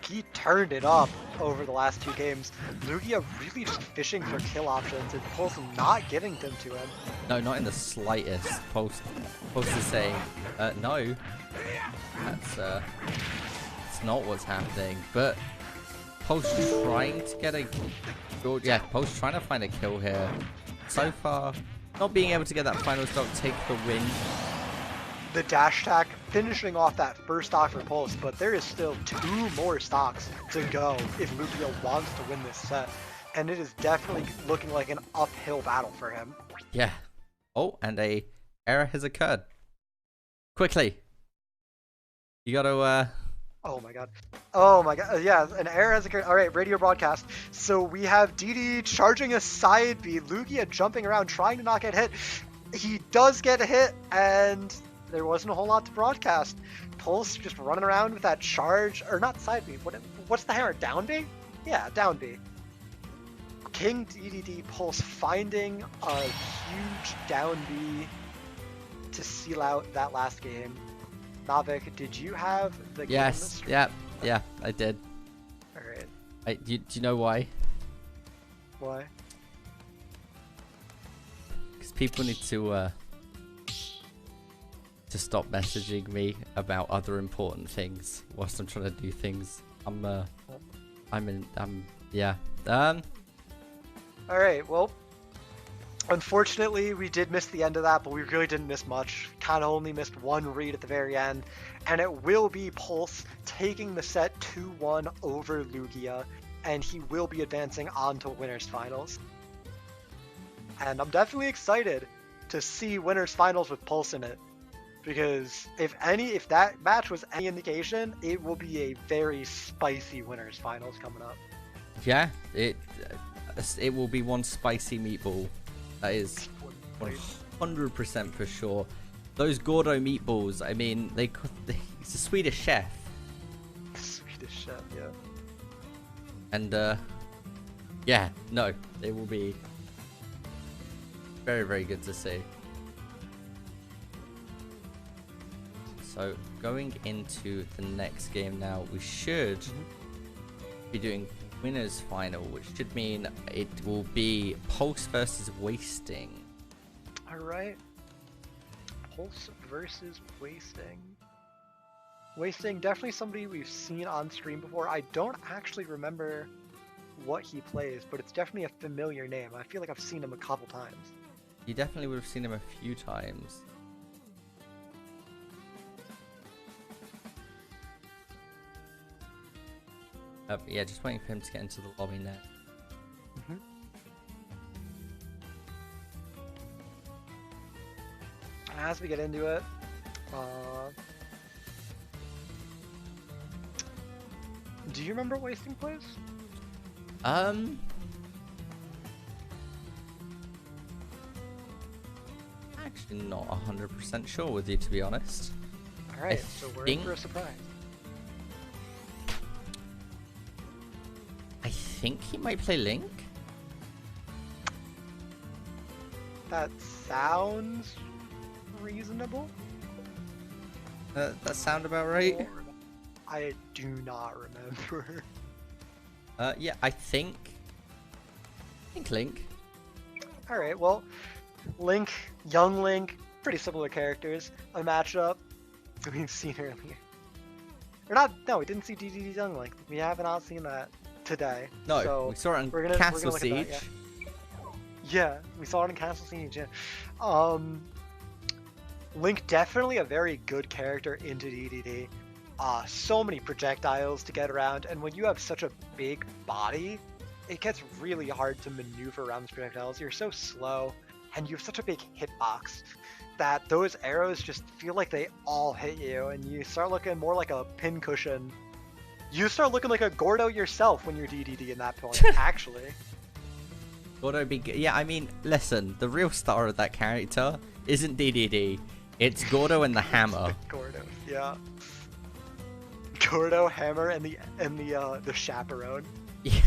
[SPEAKER 1] He turned it up over the last 2 games. Lugia really just fishing for kill options and Pulse not getting them to him.
[SPEAKER 2] No, not in the slightest. Pulse is saying, no. That's not what's happening. But Pulse trying to get a good, Pulse trying to find a kill here. So far, not being able to get that final stock, take the win.
[SPEAKER 1] The dash attack finishing off that first stock for Pulse, but there is still 2 more stocks to go if Lugia wants to win this set. And it is definitely looking like an uphill battle for him.
[SPEAKER 2] Yeah. Oh, and a error has occurred. Quickly. You gotta,
[SPEAKER 1] Oh my god. Oh my god. Yeah, an error has occurred. Alright, radio broadcast. So we have DD charging a side B. Lugia jumping around trying to not get hit. He does get hit, and there wasn't a whole lot to broadcast. Pulse just running around with that charge, or not side B. What's the hammer? Down B? Yeah, down B. King DDD Pulse finding a huge down B to seal out that last game. Navik, did you have the game?
[SPEAKER 2] Yes, yeah, I did.
[SPEAKER 1] Alright.
[SPEAKER 2] Do you know why?
[SPEAKER 1] Why?
[SPEAKER 2] Because people need to stop messaging me about other important things whilst I'm trying to do things. Yeah.
[SPEAKER 1] Alright, well, unfortunately we did miss the end of that, but we really didn't miss much. Kind of only missed 1 read at the very end, and it will be Pulse taking the set 2-1 over Lugia, and he will be advancing on to winners finals. And I'm definitely excited to see winners finals with Pulse in it. Because if that match was any indication, it will be a very spicy winners finals coming up.
[SPEAKER 2] Yeah, it will be one spicy meatball. That is 100% for sure. Those Gordo meatballs, I mean, he's a Swedish chef.
[SPEAKER 1] Swedish chef, yeah.
[SPEAKER 2] And yeah, no, it will be very, very good to see. So going into the next game now, we should Be doing winners final, which should mean it will be Pulse versus Wasting.
[SPEAKER 1] All right. Pulse versus Wasting. Wasting, definitely somebody we've seen on stream before. I don't actually remember what he plays, but it's definitely a familiar name. I feel like I've seen him a couple times.
[SPEAKER 2] You definitely would have seen him a few times. Yeah, just waiting for him to get into the lobby now.
[SPEAKER 1] As we get into it, do you remember Wasting plays?
[SPEAKER 2] Actually not 100% sure with you, to be honest.
[SPEAKER 1] Alright, so we're in for a surprise.
[SPEAKER 2] I think he might play Link.
[SPEAKER 1] That sounds reasonable.
[SPEAKER 2] That sound about right?
[SPEAKER 1] I do not remember.
[SPEAKER 2] Yeah, I think Link.
[SPEAKER 1] Alright, well, Link, young Link, pretty similar characters. A matchup we've seen earlier. Or not, no, we didn't see DDD's young Link. We have not seen that today.
[SPEAKER 2] No,
[SPEAKER 1] so
[SPEAKER 2] we saw it on Castle Siege.
[SPEAKER 1] That, yeah, we saw it in Castle Siege, yeah. Link, definitely a very good character into DDD. So many projectiles to get around, and when you have such a big body, it gets really hard to maneuver around those projectiles. You're so slow, and you have such a big hitbox that those arrows just feel like they all hit you, and you start looking more like a pincushion. You start looking like a Gordo yourself when you're DDD in that point, actually.
[SPEAKER 2] Gordo yeah, I mean, listen, the real star of that character isn't DDD. It's Gordo and the Hammer.
[SPEAKER 1] Gordo, yeah. Gordo, Hammer, and the Chaperone.
[SPEAKER 2] Yeah.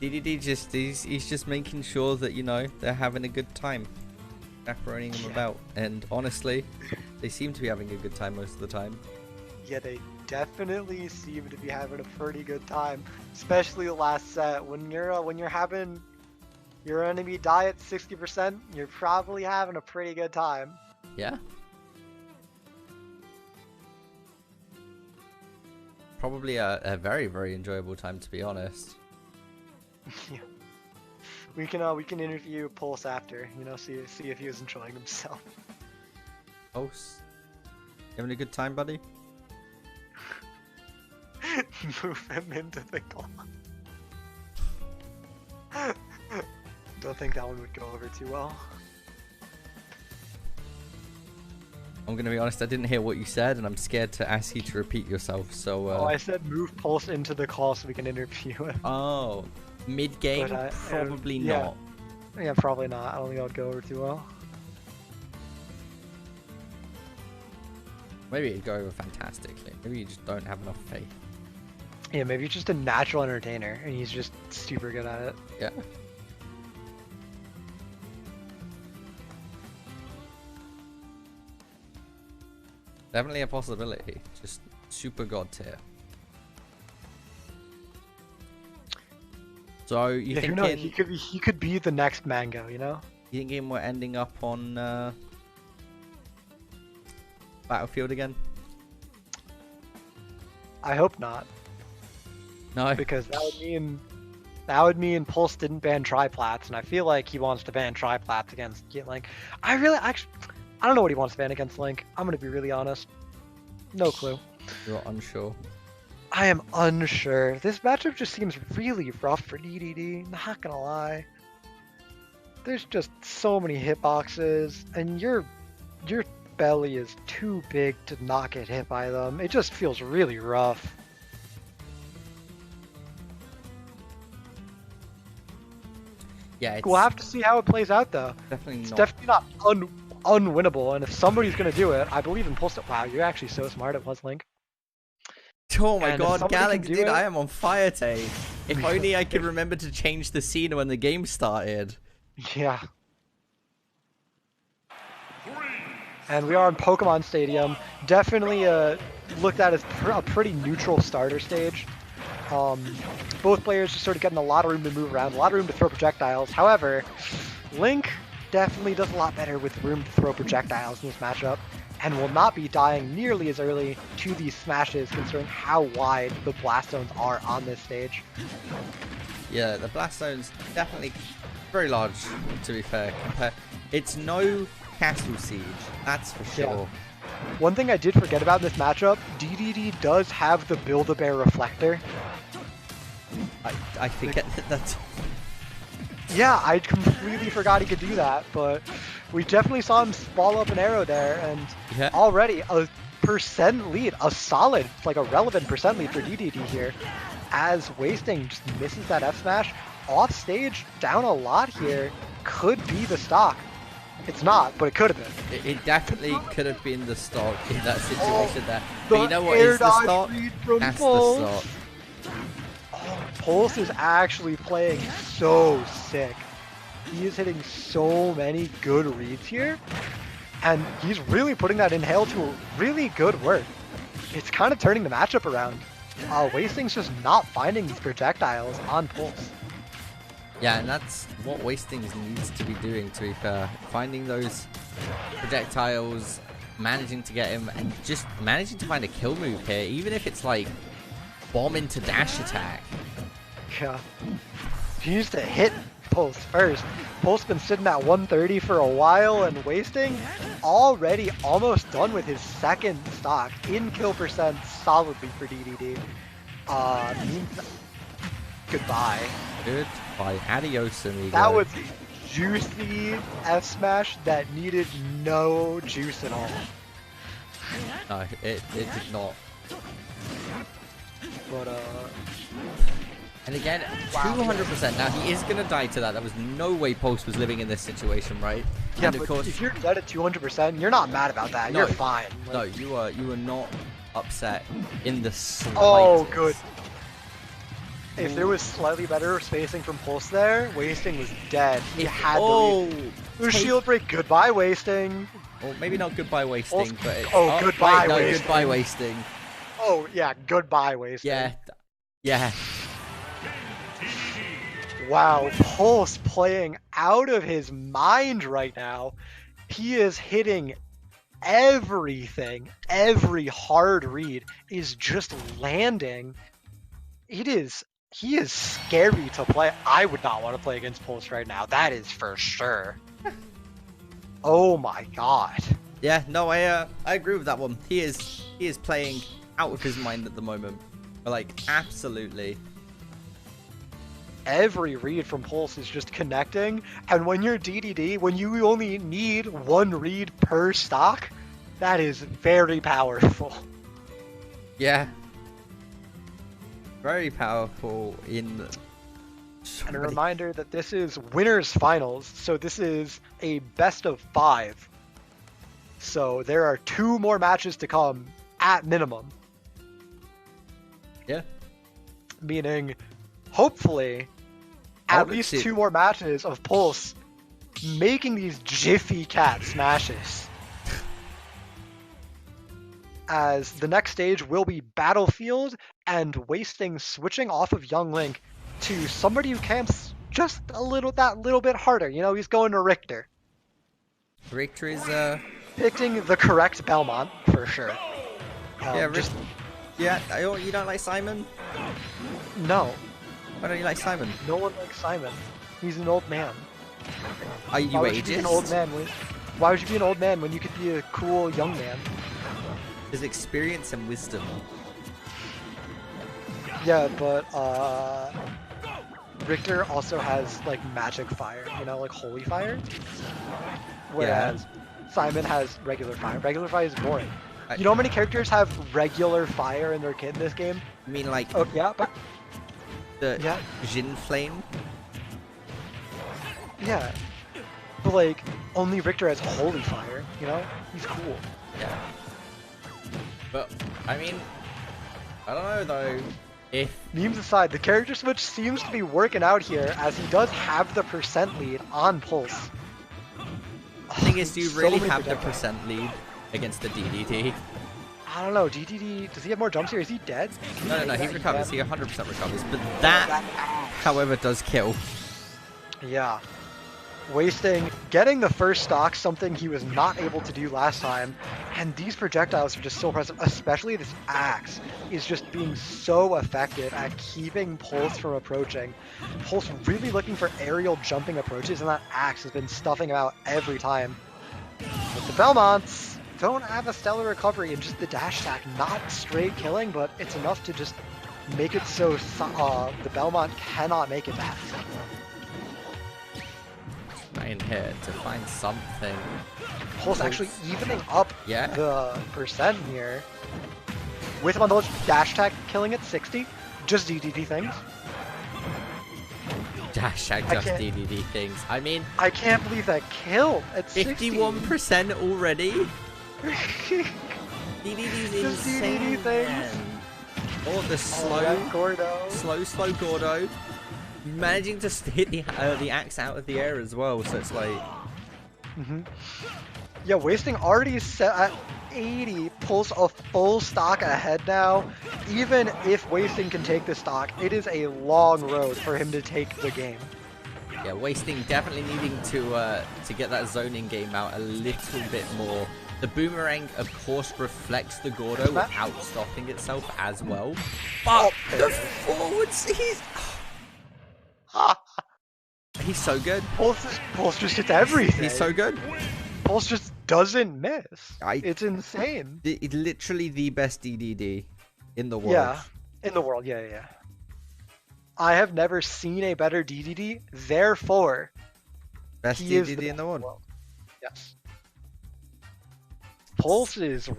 [SPEAKER 2] DDD he's just making sure that, you know, they're having a good time, chaperoning them about, and honestly, they seem to be having a good time most of the time.
[SPEAKER 1] Yeah, they definitely seem to be having a pretty good time, especially the last set. When you're having your enemy die at 60%, you're probably having a pretty good time.
[SPEAKER 2] Yeah. Probably a very, very enjoyable time, to be honest.
[SPEAKER 1] Yeah. We can interview Pulse after, you know, see if he was enjoying himself.
[SPEAKER 2] Pulse, you having a good time, buddy?
[SPEAKER 1] Move him into the claw. Don't think that one would go over too well.
[SPEAKER 2] I'm gonna be honest, I didn't hear what you said, and I'm scared to ask you to repeat yourself, so...
[SPEAKER 1] Oh, I said move Pulse into the call so we can interview him.
[SPEAKER 2] Oh, mid-game? Probably not.
[SPEAKER 1] Yeah, probably not. I don't think that would go over too well.
[SPEAKER 2] Maybe it'd go over fantastically. Maybe you just don't have enough faith.
[SPEAKER 1] Yeah, maybe he's just a natural entertainer, and he's just super good at it.
[SPEAKER 2] Yeah. Definitely a possibility. Just super god tier. So you think
[SPEAKER 1] he could be the next Mango, you know?
[SPEAKER 2] You thinking we're ending up on Battlefield again?
[SPEAKER 1] I hope not.
[SPEAKER 2] No,
[SPEAKER 1] because that would mean Pulse didn't ban triplats, and I feel like he wants to ban triplats against Link. I don't know what he wants to ban against Link. I'm gonna be really honest. No clue.
[SPEAKER 2] You're unsure.
[SPEAKER 1] I am unsure. This matchup just seems really rough for DDD. Not gonna lie. There's just so many hitboxes, and your belly is too big to not get hit by them. It just feels really rough.
[SPEAKER 2] Yeah,
[SPEAKER 1] we'll have to see how it plays out, though.
[SPEAKER 2] Definitely
[SPEAKER 1] definitely not unwinnable, and if somebody's gonna do it, I believe in Pulse. Wow, you're actually so smart. It was Link.
[SPEAKER 2] Oh my god, Galax, dude, I am on fire today. If only I could remember to change the scene when the game started.
[SPEAKER 1] Yeah. And we are on Pokemon Stadium. Definitely looked at as a pretty neutral starter stage. Both players just sort of getting a lot of room to move around, a lot of room to throw projectiles. However, Link definitely does a lot better with room to throw projectiles in this matchup, and will not be dying nearly as early to these smashes considering how wide the blast zones are on this stage.
[SPEAKER 2] Yeah, the blast zone's definitely very large, to be fair. It's no Castle Siege, that's for sure.
[SPEAKER 1] Yeah. One thing I did forget about in this matchup, DDD does have the Build-A-Bear Reflector.
[SPEAKER 2] I forget that's...
[SPEAKER 1] Yeah, I completely forgot he could do that, but we definitely saw him ball up an arrow there, and already a percent lead, a solid, like a relevant percent lead for DDD here, as Wasting just misses that F smash. Off stage, down a lot here, could be the stock. It's not, but it could have been.
[SPEAKER 2] It definitely could have been the stock in that situation there. But you know what is the stock? That's the stock.
[SPEAKER 1] Oh, Pulse is actually playing so sick. He is hitting so many good reads here, and he's really putting that inhale to really good work. It's kind of turning the matchup around. Wasting's just not finding these projectiles on Pulse.
[SPEAKER 2] Yeah, and that's what Wastings needs to be doing, to be fair. Finding those projectiles, managing to get him, and just managing to find a kill move here, even if it's like bomb into dash attack.
[SPEAKER 1] Yeah. He needs to hit Pulse first. Pulse been sitting at 130 for a while, and Wasting already almost done with his second stock. In kill percent solidly for DDD. Goodbye.
[SPEAKER 2] Goodbye. Adios, amigo.
[SPEAKER 1] That was juicy F smash that needed no juice at all.
[SPEAKER 2] No, it did not.
[SPEAKER 1] But
[SPEAKER 2] and again, 200%. Now he is gonna die to that. There was no way Pulse was living in this situation, right?
[SPEAKER 1] Yeah,
[SPEAKER 2] and of
[SPEAKER 1] but
[SPEAKER 2] course,
[SPEAKER 1] if you're dead at 200%, you're not mad about that.
[SPEAKER 2] No,
[SPEAKER 1] you're fine. Like,
[SPEAKER 2] no, you are not upset in the slightest.
[SPEAKER 1] Oh, good. If there was slightly better spacing from Pulse there, Wasting was dead. He had the shield break. Goodbye, Wasting.
[SPEAKER 2] Well, maybe not goodbye, Wasting, but it's,
[SPEAKER 1] goodbye,
[SPEAKER 2] no,
[SPEAKER 1] Wasting.
[SPEAKER 2] goodbye, Wasting.
[SPEAKER 1] Oh yeah, goodbye, Wasting.
[SPEAKER 2] Yeah.
[SPEAKER 1] Wow, Pulse playing out of his mind right now. He is hitting everything. Every hard read is just landing. He is scary to play. I would not want to play against Pulse right now. That is for sure. Oh my god.
[SPEAKER 2] Yeah, no, I agree with that one. He is playing out of his mind at the moment. Like, absolutely.
[SPEAKER 1] Every read from Pulse is just connecting, and when you're DDD, when you only need one read per stock, that is very powerful.
[SPEAKER 2] Yeah. Very powerful in...
[SPEAKER 1] And a reminder that this is winners finals, so this is a best of 5. So there are 2 more matches to come at minimum.
[SPEAKER 2] Yeah.
[SPEAKER 1] Meaning, hopefully, at least 2 more matches of Pulse making these Jiffy Cat smashes. As the next stage will be Battlefield, and Wasting switching off of Young Link to somebody who camps just that little bit harder. You know, he's going to Richter.
[SPEAKER 2] Richter is
[SPEAKER 1] picking the correct Belmont for sure.
[SPEAKER 2] You don't like Simon?
[SPEAKER 1] No.
[SPEAKER 2] Why don't you like Simon?
[SPEAKER 1] No one likes Simon. He's an old man.
[SPEAKER 2] Are you ageist?
[SPEAKER 1] Why would you be an old man when you could be a cool young man?
[SPEAKER 2] His experience and wisdom.
[SPEAKER 1] Yeah, but Richter also has like magic fire, you know, like holy fire. Whereas Simon has regular fire. Regular fire is boring. You know how many characters have regular fire in their kit in this game?
[SPEAKER 2] I mean, like...
[SPEAKER 1] Oh, yeah, but...
[SPEAKER 2] The Jin Flame?
[SPEAKER 1] Yeah. But, like, only Richter has holy fire, you know? He's cool.
[SPEAKER 2] Yeah. But, I mean... I don't know, though. If...
[SPEAKER 1] Memes aside, the character switch seems to be working out here, as he does have the percent lead on Pulse.
[SPEAKER 2] thing is, do you really have the percent lead against the DDD?
[SPEAKER 1] I don't know. DDD, does he have more jumps here? Is he dead?
[SPEAKER 2] No, he recovers. He 100% recovers. But that, however, does kill.
[SPEAKER 1] Yeah. Wasting, getting the first stock, something he was not able to do last time, and these projectiles are just so impressive, especially this axe is just being so effective at keeping Pulse from approaching. Pulse really looking for aerial jumping approaches, and that axe has been stuffing him out every time. But the Belmonts don't have a stellar recovery, and just the dash attack, not straight killing, but it's enough to just make it so the Belmont cannot make it back.
[SPEAKER 2] Trying here to find something.
[SPEAKER 1] Pulse actually evening up the percent here. With Mondola's dash attack killing at 60. Just DDD things.
[SPEAKER 2] Dash attack just DDD things. I mean,
[SPEAKER 1] I can't believe that killed at
[SPEAKER 2] 51% already. DDD's insane.
[SPEAKER 1] DDD things.
[SPEAKER 2] Oh, the slow Gordo. Managing to hit the axe out of the air as well, so it's like...
[SPEAKER 1] Yeah, Wasting already set at 80, Pulse a full stock ahead now. Even if Wasting can take the stock, it is a long road for him to take the game.
[SPEAKER 2] Yeah, Wasting definitely needing to get that zoning game out a little bit more. The boomerang, of course, reflects the Gordo without stopping itself as well. But the forwards, he's so good.
[SPEAKER 1] Pulse just hits everything.
[SPEAKER 2] He's so good.
[SPEAKER 1] Pulse just doesn't miss. It's insane.
[SPEAKER 2] Literally the best DDD in the world.
[SPEAKER 1] Yeah, in the world. Yeah. I have never seen a better DDD. Therefore,
[SPEAKER 2] best DDD in the world.
[SPEAKER 1] Yes. Pulse is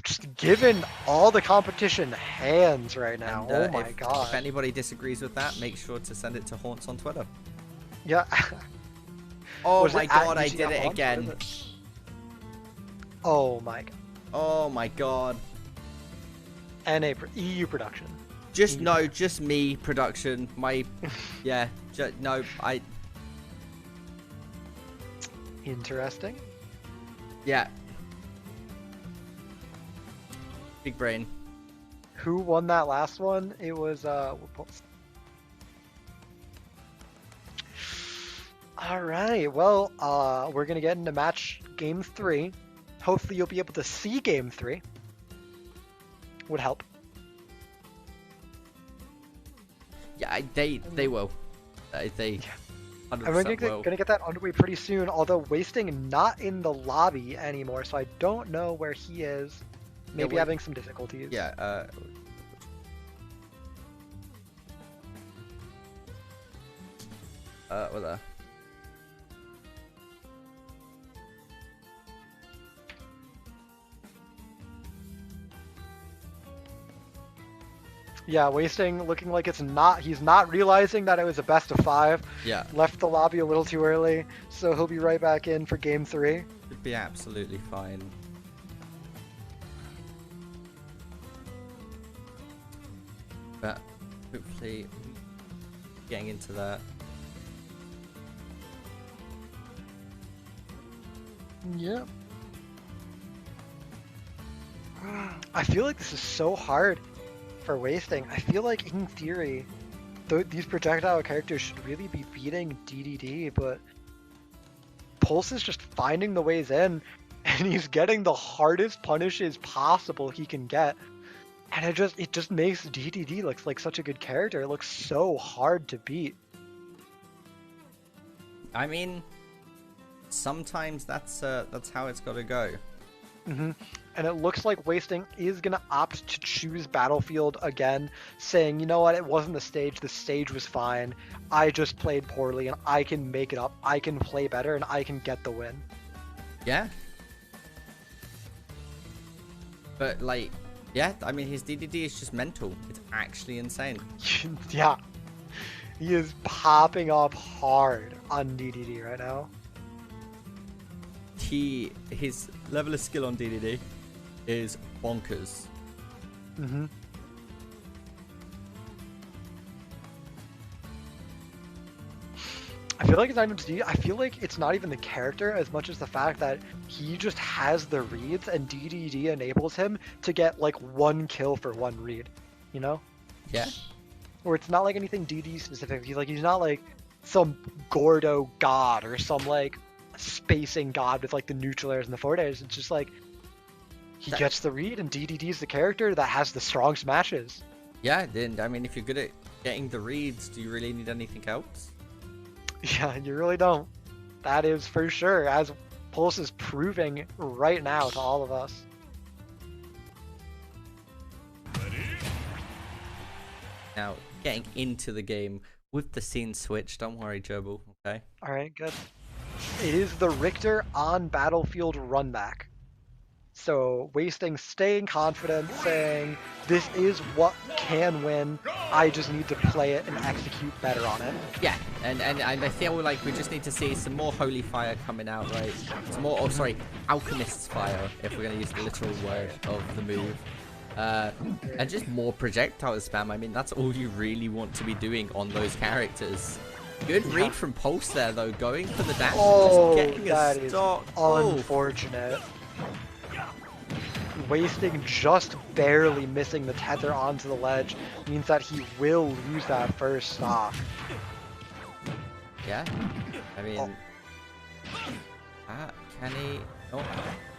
[SPEAKER 1] just giving all the competition hands right now.
[SPEAKER 2] And,
[SPEAKER 1] oh my god.
[SPEAKER 2] If anybody disagrees with that, make sure to send it to Haunts on Twitter.
[SPEAKER 1] Yeah.
[SPEAKER 2] Oh my god, I did it again.
[SPEAKER 1] Oh my god.
[SPEAKER 2] Oh my god.
[SPEAKER 1] NA EU production.
[SPEAKER 2] Just me production.
[SPEAKER 1] Interesting.
[SPEAKER 2] Yeah. Big brain.
[SPEAKER 1] Who won that last one? It was Pulse. All right. Well, we're gonna get into match game 3. Hopefully, you'll be able to see game 3. Would help.
[SPEAKER 2] Yeah, they will. They.
[SPEAKER 1] And we're gonna get that underway pretty soon. Although Wasting not in the lobby anymore, so I don't know where he is. Maybe having some difficulties.
[SPEAKER 2] Yeah. Well, there.
[SPEAKER 1] Yeah, Wasting looking like he's not realizing that it was a best of 5.
[SPEAKER 2] Yeah.
[SPEAKER 1] Left the lobby a little too early, so he'll be right back in for game 3.
[SPEAKER 2] Should be absolutely fine. But hopefully getting into that.
[SPEAKER 1] Yep. I feel like this is so hard for Wasting. I feel like in theory, these projectile characters should really be beating DDD, but Pulse is just finding the ways in, and he's getting the hardest punishes possible he can get. And it just makes DDD look like such a good character. It looks so hard to beat.
[SPEAKER 2] I mean, sometimes that's how it's got to go.
[SPEAKER 1] And it looks like Wasting is going to opt to choose Battlefield again, saying, you know what, it wasn't the stage was fine, I just played poorly, and I can make it up, I can play better, and I can get the win.
[SPEAKER 2] Yeah. But, like, yeah, I mean, his DDD is just mental. It's actually insane.
[SPEAKER 1] Yeah. He is popping up hard on DDD right now.
[SPEAKER 2] His level of skill on DDD is bonkers.
[SPEAKER 1] I feel like it's not even just I feel like it's not even the character as much as the fact that he just has the reads and DDD enables him to get like 1 kill for 1 read, you know?
[SPEAKER 2] Yeah.
[SPEAKER 1] Or it's not like anything DD specific. He's not like some Gordo god or some like spacing god with like the neutral airs and the forward airs. It's just like he gets the read and DDD is the character that has the strong smashes.
[SPEAKER 2] Yeah, then I mean, if you're good at getting the reads, do you really need anything else?
[SPEAKER 1] Yeah, you really don't. That is for sure, as Pulse is proving right now to all of us.
[SPEAKER 2] Now, getting into the game with the scene switch. Don't worry, Gerbil, okay?
[SPEAKER 1] Alright, good. It is the Richter on battlefield run back. So, wasting staying confident, saying, this is what can win, I just need to play it and execute better on it.
[SPEAKER 2] Yeah, and I feel like we just need to see some more Holy Fire coming out, right? Some more, oh sorry, Alchemist's Fire, if we're going to use the literal word of the move. And just more projectile spam. I mean, that's all you really want to be doing on those characters. Good read from Pulse there, though, going for the dash, just getting a stock.
[SPEAKER 1] Unfortunate. Wasting just barely missing the tether onto the ledge means that he will lose that first stock.
[SPEAKER 2] Yeah, I mean, can he?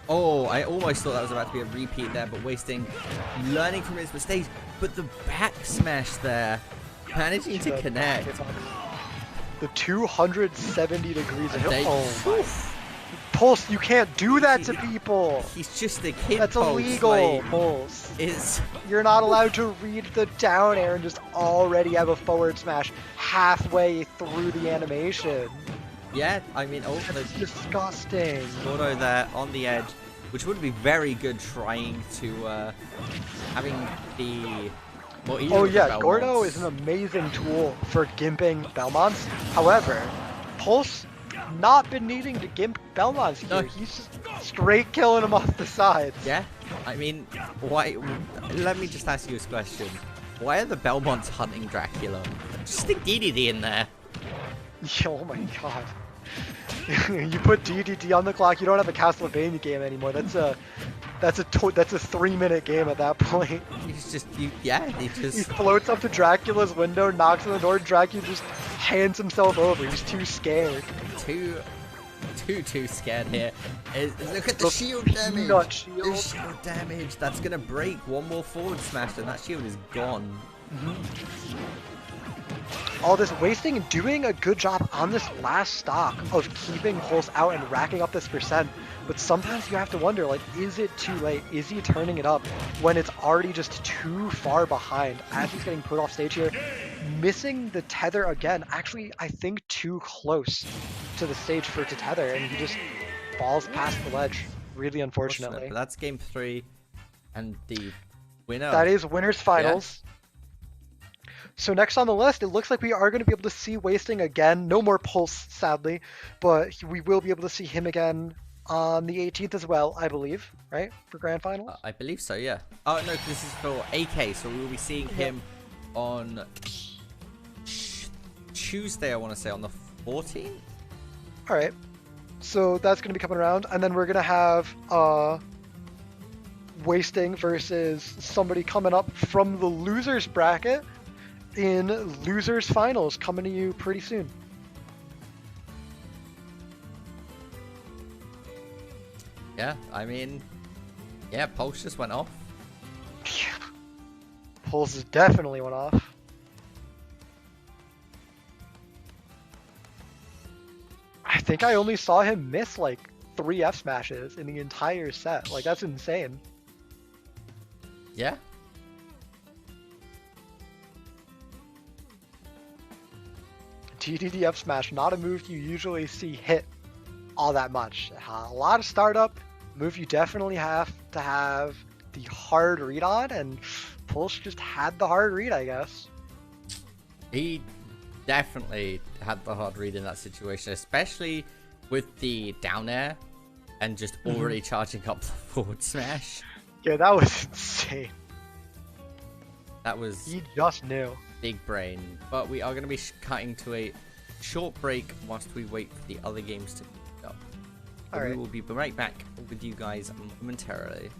[SPEAKER 2] Oh, I almost thought that was about to be a repeat there, but wasting, learning from his mistakes, but the back smash there, managing to connect.
[SPEAKER 1] The 270 degrees of him. Oh, Pulse, you can't do that to people.
[SPEAKER 2] He's just a kid.
[SPEAKER 1] That's illegal, Pulse. You're not allowed to read the down air and just already have a forward smash halfway through the animation.
[SPEAKER 2] Yeah, I mean,
[SPEAKER 1] that's disgusting.
[SPEAKER 2] Gordo there on the edge, which would be very good trying to having the. Well,
[SPEAKER 1] oh yeah, Gordo is an amazing tool for gimping Belmonts. However, Pulse not been needing to gimp Belmonts here. No. He's just straight killing him off the sides.
[SPEAKER 2] Yeah, I mean, why? Let me just ask you this question: why are the Belmonts hunting Dracula? Just stick DDD in there.
[SPEAKER 1] Oh my god. You put DDD on the clock, you don't have a Castlevania game anymore. That's a 3-minute game at that point.
[SPEAKER 2] He's just,
[SPEAKER 1] he floats up to Dracula's window, knocks on the door, Dracula just hands himself over. He's too scared.
[SPEAKER 2] Too scared here. Look at the shield damage. The shield damage. That's gonna break one more forward smash, and that shield is gone.
[SPEAKER 1] All this wasting and doing a good job on this last stock of keeping Pulse out and racking up this percent. But sometimes you have to wonder, like, is it too late? Is he turning it up when it's already just too far behind as he's getting put off stage here? Missing the tether again, actually, I think too close to the stage for it to tether, and he just falls past the ledge, really unfortunately.
[SPEAKER 2] But that's game 3, and the winner.
[SPEAKER 1] That is winners finals. Yeah. So next on the list, it looks like we are going to be able to see Wasting again. No more Pulse, sadly, but we will be able to see him again on the 18th as well, I believe, right? For Grand Finals?
[SPEAKER 2] I believe so, yeah. Oh, no, this is for AK, so we will be seeing him on Tuesday, I want to say, on the 14th?
[SPEAKER 1] All right. So that's going to be coming around, and then we're going to have Wasting versus somebody coming up from the losers bracket in losers finals coming to you pretty soon.
[SPEAKER 2] Yeah, I mean, yeah, Pulse just went off.
[SPEAKER 1] Pulse definitely went off. I think I only saw him miss like 3 F smashes in the entire set. Like, that's insane.
[SPEAKER 2] Yeah.
[SPEAKER 1] DDD F smash, not a move you usually see hit all that much. A lot of startup, move you definitely have to have the hard read on, and Pulse just had the hard read, I guess.
[SPEAKER 2] He definitely had the hard read in that situation, especially with the down air and just already charging up the forward smash.
[SPEAKER 1] Yeah, that was insane.
[SPEAKER 2] That was...
[SPEAKER 1] He just knew.
[SPEAKER 2] Big brain. But we are going to be cutting to a short break whilst we wait for the other games to pick up.
[SPEAKER 1] All right.
[SPEAKER 2] We will be right back with you guys momentarily.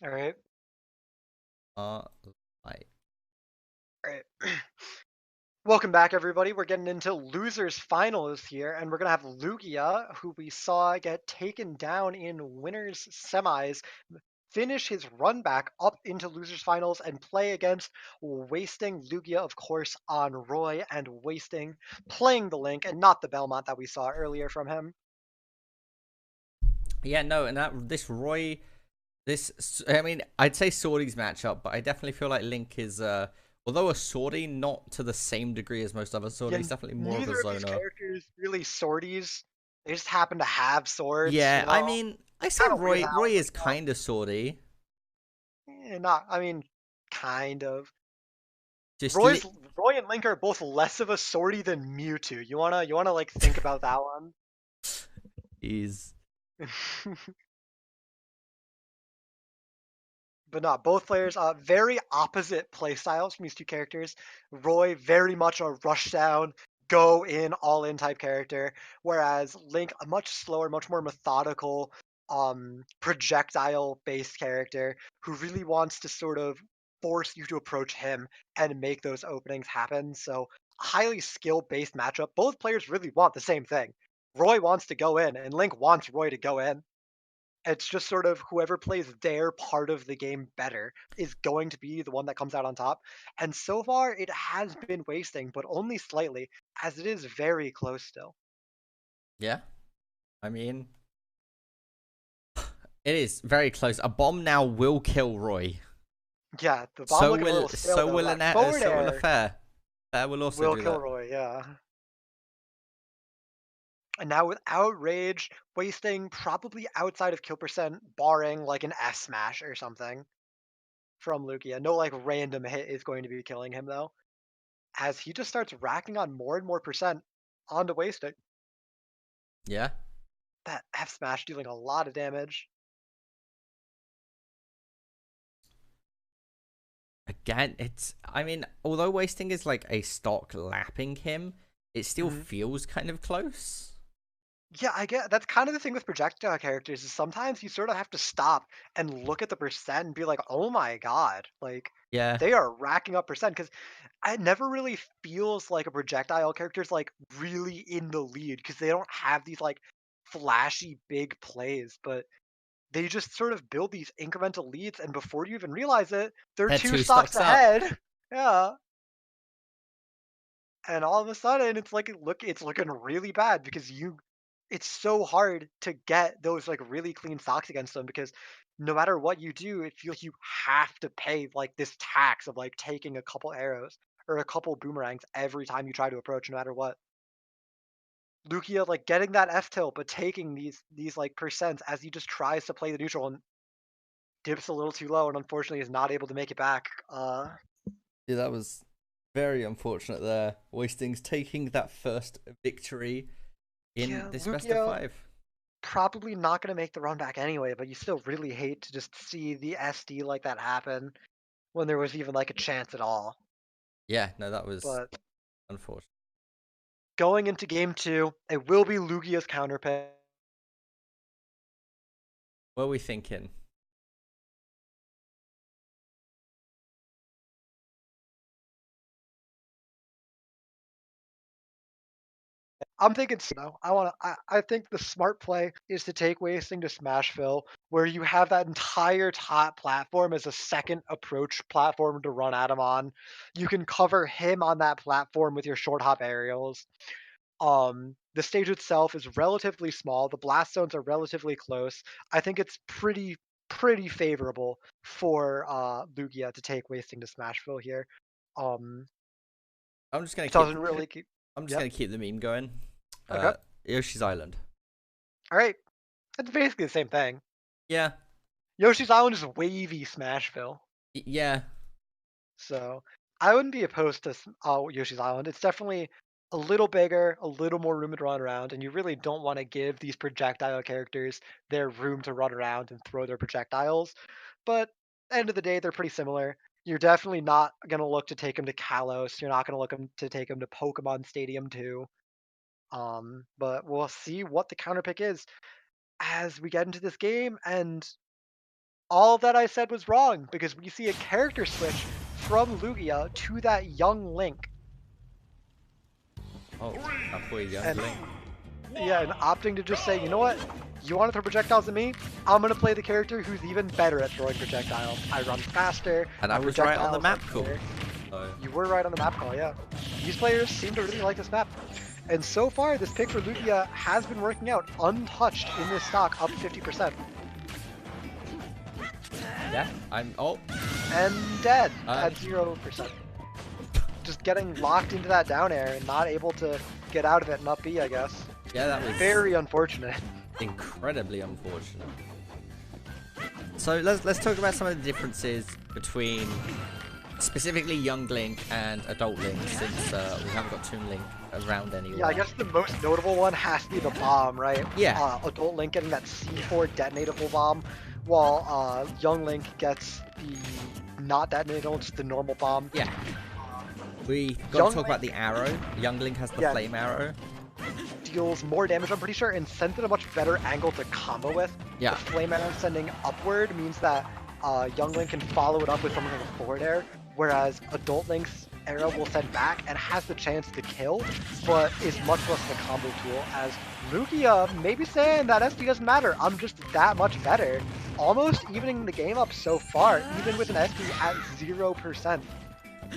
[SPEAKER 1] All right.
[SPEAKER 2] Like,
[SPEAKER 1] All right. Welcome back, everybody. We're getting into losers finals here, and we're gonna have Lugia, who we saw get taken down in winners semis, finish his run back up into losers finals and play against wasting Lugia, of course, on Roy, and wasting playing the Link and not the Belmont that we saw earlier from him.
[SPEAKER 2] yeah, no, and this Roy, I mean, I'd say Swordy's matchup, but I definitely feel like Link is, although a Swordy, not to the same degree as most other
[SPEAKER 1] Yeah,
[SPEAKER 2] Swordies, definitely more of a
[SPEAKER 1] neither of these
[SPEAKER 2] zoner.
[SPEAKER 1] characters really swordies. They just happen to have swords,
[SPEAKER 2] Yeah, I mean, I say
[SPEAKER 1] Kind of weird how
[SPEAKER 2] Roy
[SPEAKER 1] it
[SPEAKER 2] is
[SPEAKER 1] works out.
[SPEAKER 2] kind of Swordy.
[SPEAKER 1] Not, I mean, kind of.
[SPEAKER 2] Just
[SPEAKER 1] Roy's Roy and Link are both less of a swordy than Mewtwo. You wanna like think about that one?
[SPEAKER 2] is
[SPEAKER 1] But not both players. Very opposite play styles from these two characters. Roy very much a rush down, go in, all in type character, whereas Link a much slower, much more methodical, projectile based character who really wants to sort of force you to approach him and make those openings happen. So highly skill based matchup. Both players really want the same thing. Roy wants to go in, and Link wants Roy to go in. It's just sort of whoever plays their part of the game better is going to be the one that comes out on top. And so far, it has been wasting, but only slightly, as it is very close still.
[SPEAKER 2] yeah. I mean, it is very close. A bomb now will kill Roy.
[SPEAKER 1] Yeah, the bomb looking a little stale though. That forward
[SPEAKER 2] So will a
[SPEAKER 1] air
[SPEAKER 2] fair. Fair will also
[SPEAKER 1] will
[SPEAKER 2] do
[SPEAKER 1] kill
[SPEAKER 2] that.
[SPEAKER 1] Roy, yeah. And now with Outrage, wasting probably outside of kill percent, barring like an S smash or something from Lugia. No like random hit is going to be killing him though, as he just starts racking on more and more percent onto wasting.
[SPEAKER 2] Yeah.
[SPEAKER 1] That F smash dealing a lot of damage.
[SPEAKER 2] Again, it's. I mean, although wasting is like a stock lapping him, it still
[SPEAKER 1] Hmm.
[SPEAKER 2] feels kind of close.
[SPEAKER 1] Yeah, I get that's kind of the thing with projectile characters is sometimes you sort of have to stop and look at the percent and be like, oh my god, like
[SPEAKER 2] Yeah.
[SPEAKER 1] they are racking up percent because it never really feels like a projectile character's like really in the lead because they don't have these like flashy big plays, but they just sort of build these incremental leads, and before you even realize it, they're
[SPEAKER 2] They're
[SPEAKER 1] two
[SPEAKER 2] two
[SPEAKER 1] stocks
[SPEAKER 2] stocks up.
[SPEAKER 1] ahead. Yeah. And all of a sudden it's like it's looking really bad because it's so hard to get those like really clean stocks against them because no matter what you do, it feels like you have to pay like this tax of like taking a couple arrows or a couple boomerangs every time you try to approach, no matter what. Lugia like getting that F tilt, but taking these like percents as he just tries to play the neutral and dips a little too low and unfortunately is not able to make it back.
[SPEAKER 2] Yeah, that was very unfortunate there. Wasting's taking that first victory in
[SPEAKER 1] Yeah,
[SPEAKER 2] this best of
[SPEAKER 1] Lugia
[SPEAKER 2] five.
[SPEAKER 1] probably not going to make the run back anyway, but you still really hate to just see the SD like that happen when there was even like a chance at all.
[SPEAKER 2] Yeah, no, that was
[SPEAKER 1] But
[SPEAKER 2] unfortunate.
[SPEAKER 1] going into game two, it will be Lugia's counter pick.
[SPEAKER 2] What are we thinking?
[SPEAKER 1] I'm thinking no. I think the smart play is to take wasting to Smashville, where you have that entire top platform as a second approach platform to run at him on. You can cover him on that platform with your short hop aerials. The stage itself is relatively small. The blast zones are relatively close. I think it's pretty favorable for Lugia to take wasting to Smashville here. Um,
[SPEAKER 2] I'm just gonna
[SPEAKER 1] it
[SPEAKER 2] keep.
[SPEAKER 1] doesn't really keep.
[SPEAKER 2] I'm just
[SPEAKER 1] Yep.
[SPEAKER 2] gonna keep the meme going.
[SPEAKER 1] Okay.
[SPEAKER 2] Yoshi's Island.
[SPEAKER 1] All right. It's basically the same thing.
[SPEAKER 2] Yeah,
[SPEAKER 1] Yoshi's Island is wavy Smashville,
[SPEAKER 2] yeah.
[SPEAKER 1] so I wouldn't be opposed to Yoshi's Island. It's definitely a little bigger, a little more room to run around, and you really don't want to give these projectile characters their room to run around and throw their projectiles. But end of the day, they're pretty similar. You're definitely not gonna look to take them to Kalos. You're not gonna look to take them to Pokemon Stadium 2. But we'll see what the counterpick is as we get into this game, and all that I said was wrong because we see a character switch from Lugia to that young Link.
[SPEAKER 2] Oh, that poor young
[SPEAKER 1] and,
[SPEAKER 2] Link.
[SPEAKER 1] Yeah, and opting to just say, you know what? You want to throw projectiles at me? I'm going to play the character who's even better at throwing projectiles. I run faster.
[SPEAKER 2] And I was right on the map call.
[SPEAKER 1] You were right on the map call, yeah. These players seem to really like this map. And so far, this pick for Lugia has been working out untouched in this stock, up 50%.
[SPEAKER 2] Yeah, I'm... Oh.
[SPEAKER 1] And dead at 0%. Just getting locked into that down air and not able to get out of it and up B, I guess.
[SPEAKER 2] Yeah, that was...
[SPEAKER 1] very unfortunate.
[SPEAKER 2] Incredibly unfortunate. So let's talk about some of the differences between specifically young Link and adult Link, since we haven't got Toon Link around anywhere.
[SPEAKER 1] Yeah, I guess the most notable one has to be the bomb, right?
[SPEAKER 2] Yeah.
[SPEAKER 1] Adult Link getting that C4 detonatable bomb, while young Link gets the not detonatable, just the normal bomb.
[SPEAKER 2] Yeah. We got to talk about the arrow. Young Link has the flame arrow.
[SPEAKER 1] Deals more damage, I'm pretty sure, and sends it a much better angle to combo with.
[SPEAKER 2] Yeah.
[SPEAKER 1] The flame arrow sending upward means that young Link can follow it up with something like a forward air, whereas adult Link's arrow will send back and has the chance to kill, but is much less of a combo tool, as Lugia may be saying that SD doesn't matter, I'm just that much better. Almost evening the game up so far, even with an SD at 0%.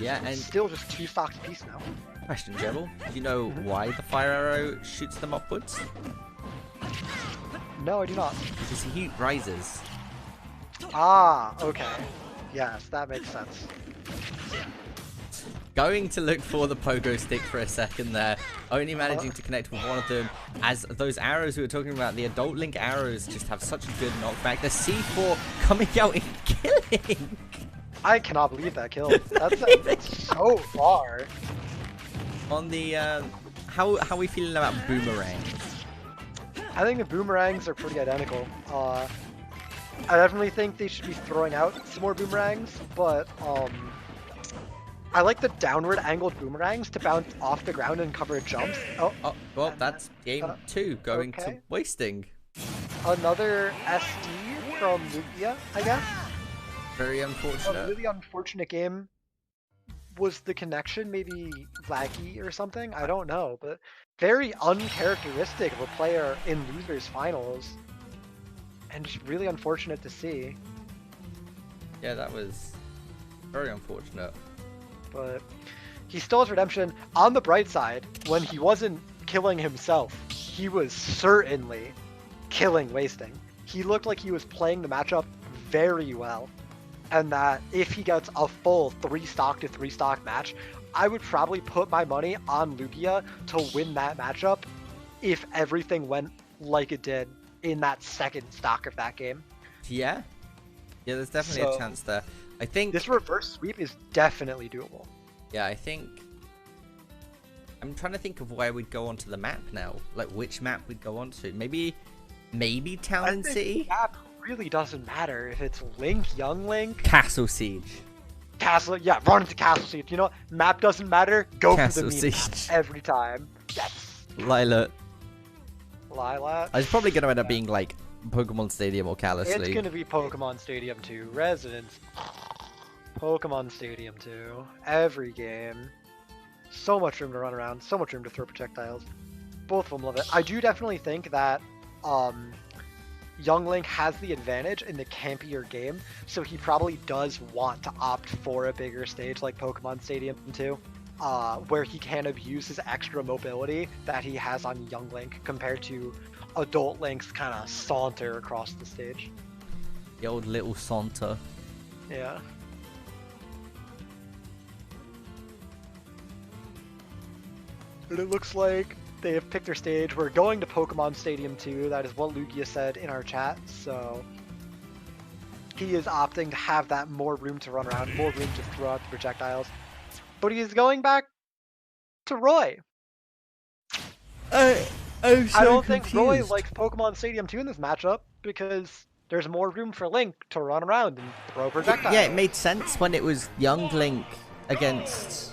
[SPEAKER 2] Yeah, and
[SPEAKER 1] still just 2 stocks apiece now.
[SPEAKER 2] Question, Jebel. Do you know why the fire arrow shoots them upwards?
[SPEAKER 1] No, I do not.
[SPEAKER 2] Because heat rises.
[SPEAKER 1] Ah, okay. Yes, that makes sense.
[SPEAKER 2] Going to look for the pogo stick for a second there, only managing to connect with one of them, as those arrows we were talking about, the adult Link arrows just have such a good knockback. The C4 coming out and killing!
[SPEAKER 1] I cannot believe that kill. That's so far.
[SPEAKER 2] On the, how are we feeling about boomerangs?
[SPEAKER 1] I think the boomerangs are pretty identical. I definitely think they should be throwing out some more boomerangs, but I like the downward angled boomerangs to bounce off the ground and cover jumps.
[SPEAKER 2] Oh, well, that's game 2 going to wasting.
[SPEAKER 1] Another SD from Lugia, I guess.
[SPEAKER 2] Very unfortunate.
[SPEAKER 1] A really unfortunate game. Was the connection maybe laggy or something? I don't know, but very uncharacteristic of a player in losers finals, and just really unfortunate to see.
[SPEAKER 2] Yeah, that was very unfortunate.
[SPEAKER 1] But he still has redemption. On the bright side, when he wasn't killing himself, he was certainly killing wasting. He looked like he was playing the matchup very well. And that if he gets a full 3-stock to 3-stock match, I would probably put my money on Lugia to win that matchup if everything went like it did in that second stock of that game.
[SPEAKER 2] Yeah. Yeah, there's definitely a chance there. I think
[SPEAKER 1] this reverse sweep is definitely doable.
[SPEAKER 2] Yeah, I think I'm trying to think of where we'd go onto the map now. Like which map we'd go onto. Maybe Town and City?
[SPEAKER 1] Map really doesn't matter if it's Link, Young Link.
[SPEAKER 2] Castle Siege.
[SPEAKER 1] Yeah, run into Castle Siege. You know what? Map doesn't matter. Go
[SPEAKER 2] Castle
[SPEAKER 1] for the meme
[SPEAKER 2] Siege
[SPEAKER 1] every time. Yes.
[SPEAKER 2] Lilat.
[SPEAKER 1] It's
[SPEAKER 2] probably going to end up being like Pokemon Stadium or Kalos League.
[SPEAKER 1] It's going to be Pokemon Stadium 2. Residence. Pokemon Stadium 2. Every game. So much room to run around. So much room to throw projectiles. Both of them love it. I do definitely think that Young Link has the advantage in the campier game, so he probably does want to opt for a bigger stage like Pokemon Stadium 2, where he can abuse his extra mobility that he has on Young Link compared to adult Link's kind of saunter across the stage.
[SPEAKER 2] The old little saunter.
[SPEAKER 1] Yeah. But it looks like they have picked their stage. We're going to Pokemon Stadium 2. That is what Lugia said in our chat. So he is opting to have that more room to run around, more room to throw out the projectiles. But he is going back to Roy.
[SPEAKER 2] I'm so
[SPEAKER 1] I don't
[SPEAKER 2] confused.
[SPEAKER 1] think Roy likes Pokemon Stadium 2 in this matchup because there's more room for Link to run around and throw projectiles.
[SPEAKER 2] Yeah, it made sense when it was Young Link against...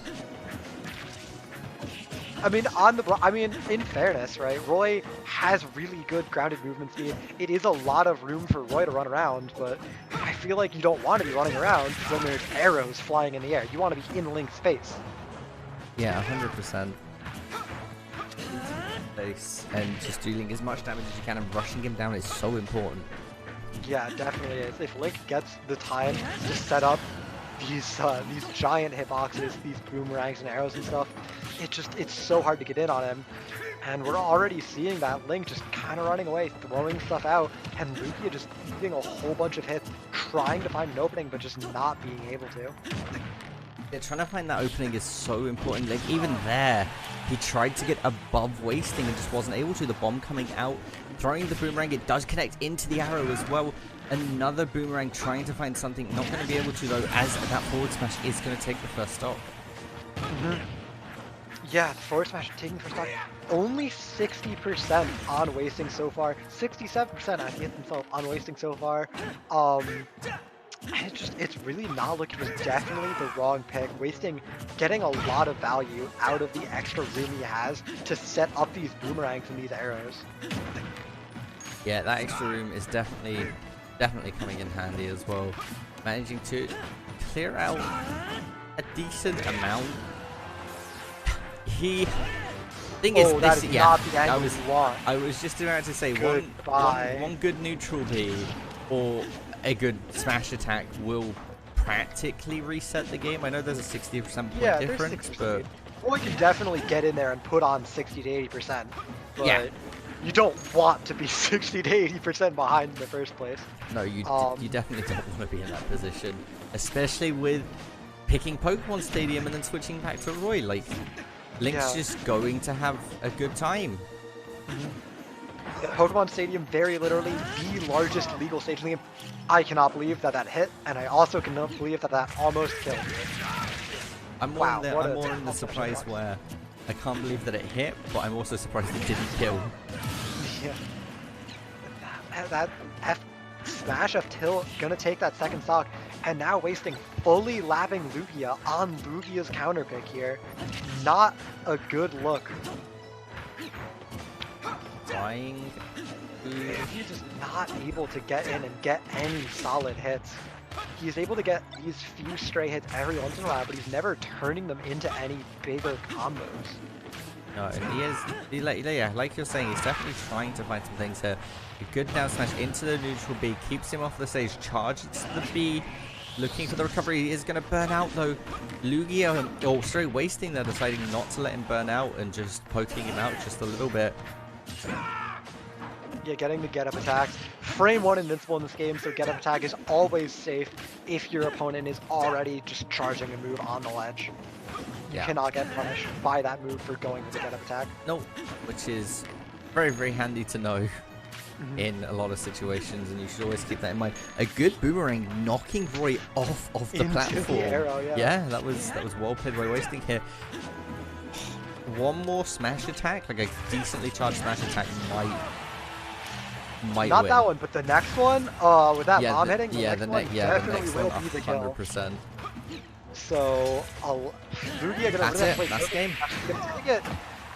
[SPEAKER 1] I mean, in fairness, right? Roy has really good grounded movement speed. It is a lot of room for Roy to run around, but I feel like you don't want to be running around when there's arrows flying in the air. You want to be in Link's face.
[SPEAKER 2] Yeah, 100%. Face and just dealing as much damage as you can and rushing him down is so important.
[SPEAKER 1] Yeah, it definitely is. If Link gets the time to set up these giant hitboxes, these boomerangs and arrows and stuff, it's so hard to get in on him. And we're already seeing that Link just kind of running away, throwing stuff out, and Lugia just eating a whole bunch of hits, trying to find an opening, but just not being able to.
[SPEAKER 2] Yeah, trying to find that opening is so important. Like, even there, he tried to get above wasting and just wasn't able to. The bomb coming out, throwing the boomerang, it does connect into the arrow as well. Another boomerang trying to find something, not going to be able to though, as that forward smash is going to take the first stock.
[SPEAKER 1] Yeah, the forward smash taking the first stock. Only 60% on wasting so far. 67% as he hits himself on wasting so far. And it's really not looking. It was definitely the wrong pick. Wasting, getting a lot of value out of the extra room he has to set up these boomerangs and these arrows.
[SPEAKER 2] Yeah, that extra room is definitely coming in handy as well. Managing to clear out a decent amount. Thing is,
[SPEAKER 1] that is not the angle you want.
[SPEAKER 2] I was just about to say one good neutral B or a good smash attack will practically reset the game. I know there's a 60% point difference, but
[SPEAKER 1] well, you can definitely get in there and put on 60 to 80%. But
[SPEAKER 2] yeah,
[SPEAKER 1] you don't want to be 60 to 80% behind in the first place.
[SPEAKER 2] No, you definitely don't want to be in that position, especially with picking Pokemon Stadium and then switching back to Roy. Like, Link's just going to have a good time.
[SPEAKER 1] Pokemon Stadium, very literally the largest legal stage in the game. I cannot believe that hit, and I also cannot believe that almost killed.
[SPEAKER 2] I'm more in the surprise where I can't believe that it hit, but I'm also surprised it didn't kill.
[SPEAKER 1] Yeah. That Smash F tilt gonna take that second stock, and now wasting fully lapping Lugia on Lugia's counter pick here. Not a good look. He's just not able to get in and get any solid hits. He's able to get these few stray hits every once in a while, but he's never turning them into any bigger combos.
[SPEAKER 2] No, and like you're saying, he's definitely trying to find some things here. A good down smash into the neutral B, keeps him off the stage, charges the B, looking for the recovery. He is going to burn out though. Lugia, straight wasting there, deciding not to let him burn out and just poking him out just a little bit.
[SPEAKER 1] Yeah, getting the get-up attack. Frame 1 invincible in this game, so get-up attack is always safe if your opponent is already just charging a move on the ledge. You cannot get punished by that move for going with the get-up attack.
[SPEAKER 2] Nope, which is very, very handy to know in a lot of situations, and you should always keep that in mind. A good boomerang knocking Roy off of the platform.
[SPEAKER 1] The arrow,
[SPEAKER 2] yeah, that was well played by wasting here. One more smash attack, like a decently charged smash attack might
[SPEAKER 1] not
[SPEAKER 2] win.
[SPEAKER 1] That one, but the next one, with that bomb hitting, the next one will be the kill.
[SPEAKER 2] 100%.
[SPEAKER 1] So, Lugia gonna
[SPEAKER 2] That's it. That's game.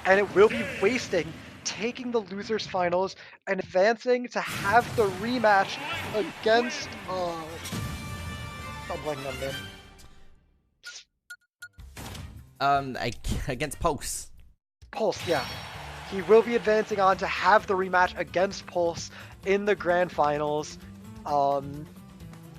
[SPEAKER 1] And it will be wasting, taking the losers finals and advancing to have the rematch against. I'm blanking on them.
[SPEAKER 2] Against Pulse.
[SPEAKER 1] Pulse, yeah. He will be advancing on to have the rematch against Pulse in the grand finals.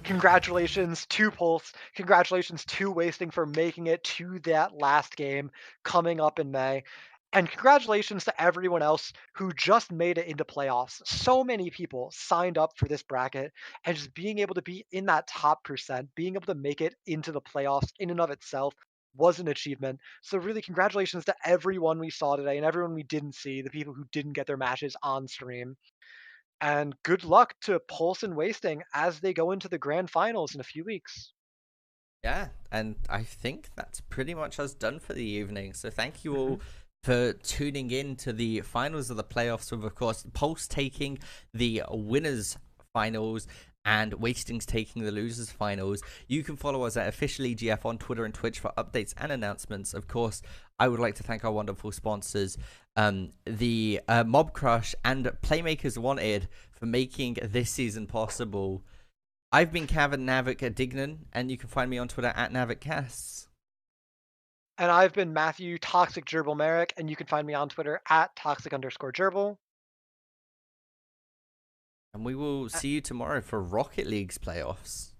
[SPEAKER 1] Congratulations to Pulse. Congratulations to Wasting for making it to that last game coming up in May. And congratulations to everyone else who just made it into playoffs. So many people signed up for this bracket, and just being able to be in that top percent, being able to make it into the playoffs in and of itself was an achievement. So really congratulations to everyone we saw today and everyone we didn't see, the people who didn't get their matches on stream. And good luck to Pulse and Wasting as they go into the grand finals in a few weeks.
[SPEAKER 2] Yeah, and I think that's pretty much us done for the evening. So thank you all for tuning in to the finals of the playoffs, with, of course, Pulse taking the winners finals and Wasting's taking the losers finals. You can follow us at official EGF on Twitter and Twitch for updates and announcements. Of course, I would like to thank our wonderful sponsors, the Mob Crush and Playmakers Wanted, for making this season possible. I've been Cavan Navik at Dignan, and you can find me on Twitter at NavicCasts.
[SPEAKER 1] And I've been Matthew Toxic Gerbil Merrick, and you can find me on Twitter at Toxic_Gerbil.
[SPEAKER 2] And we will see you tomorrow for Rocket League's playoffs.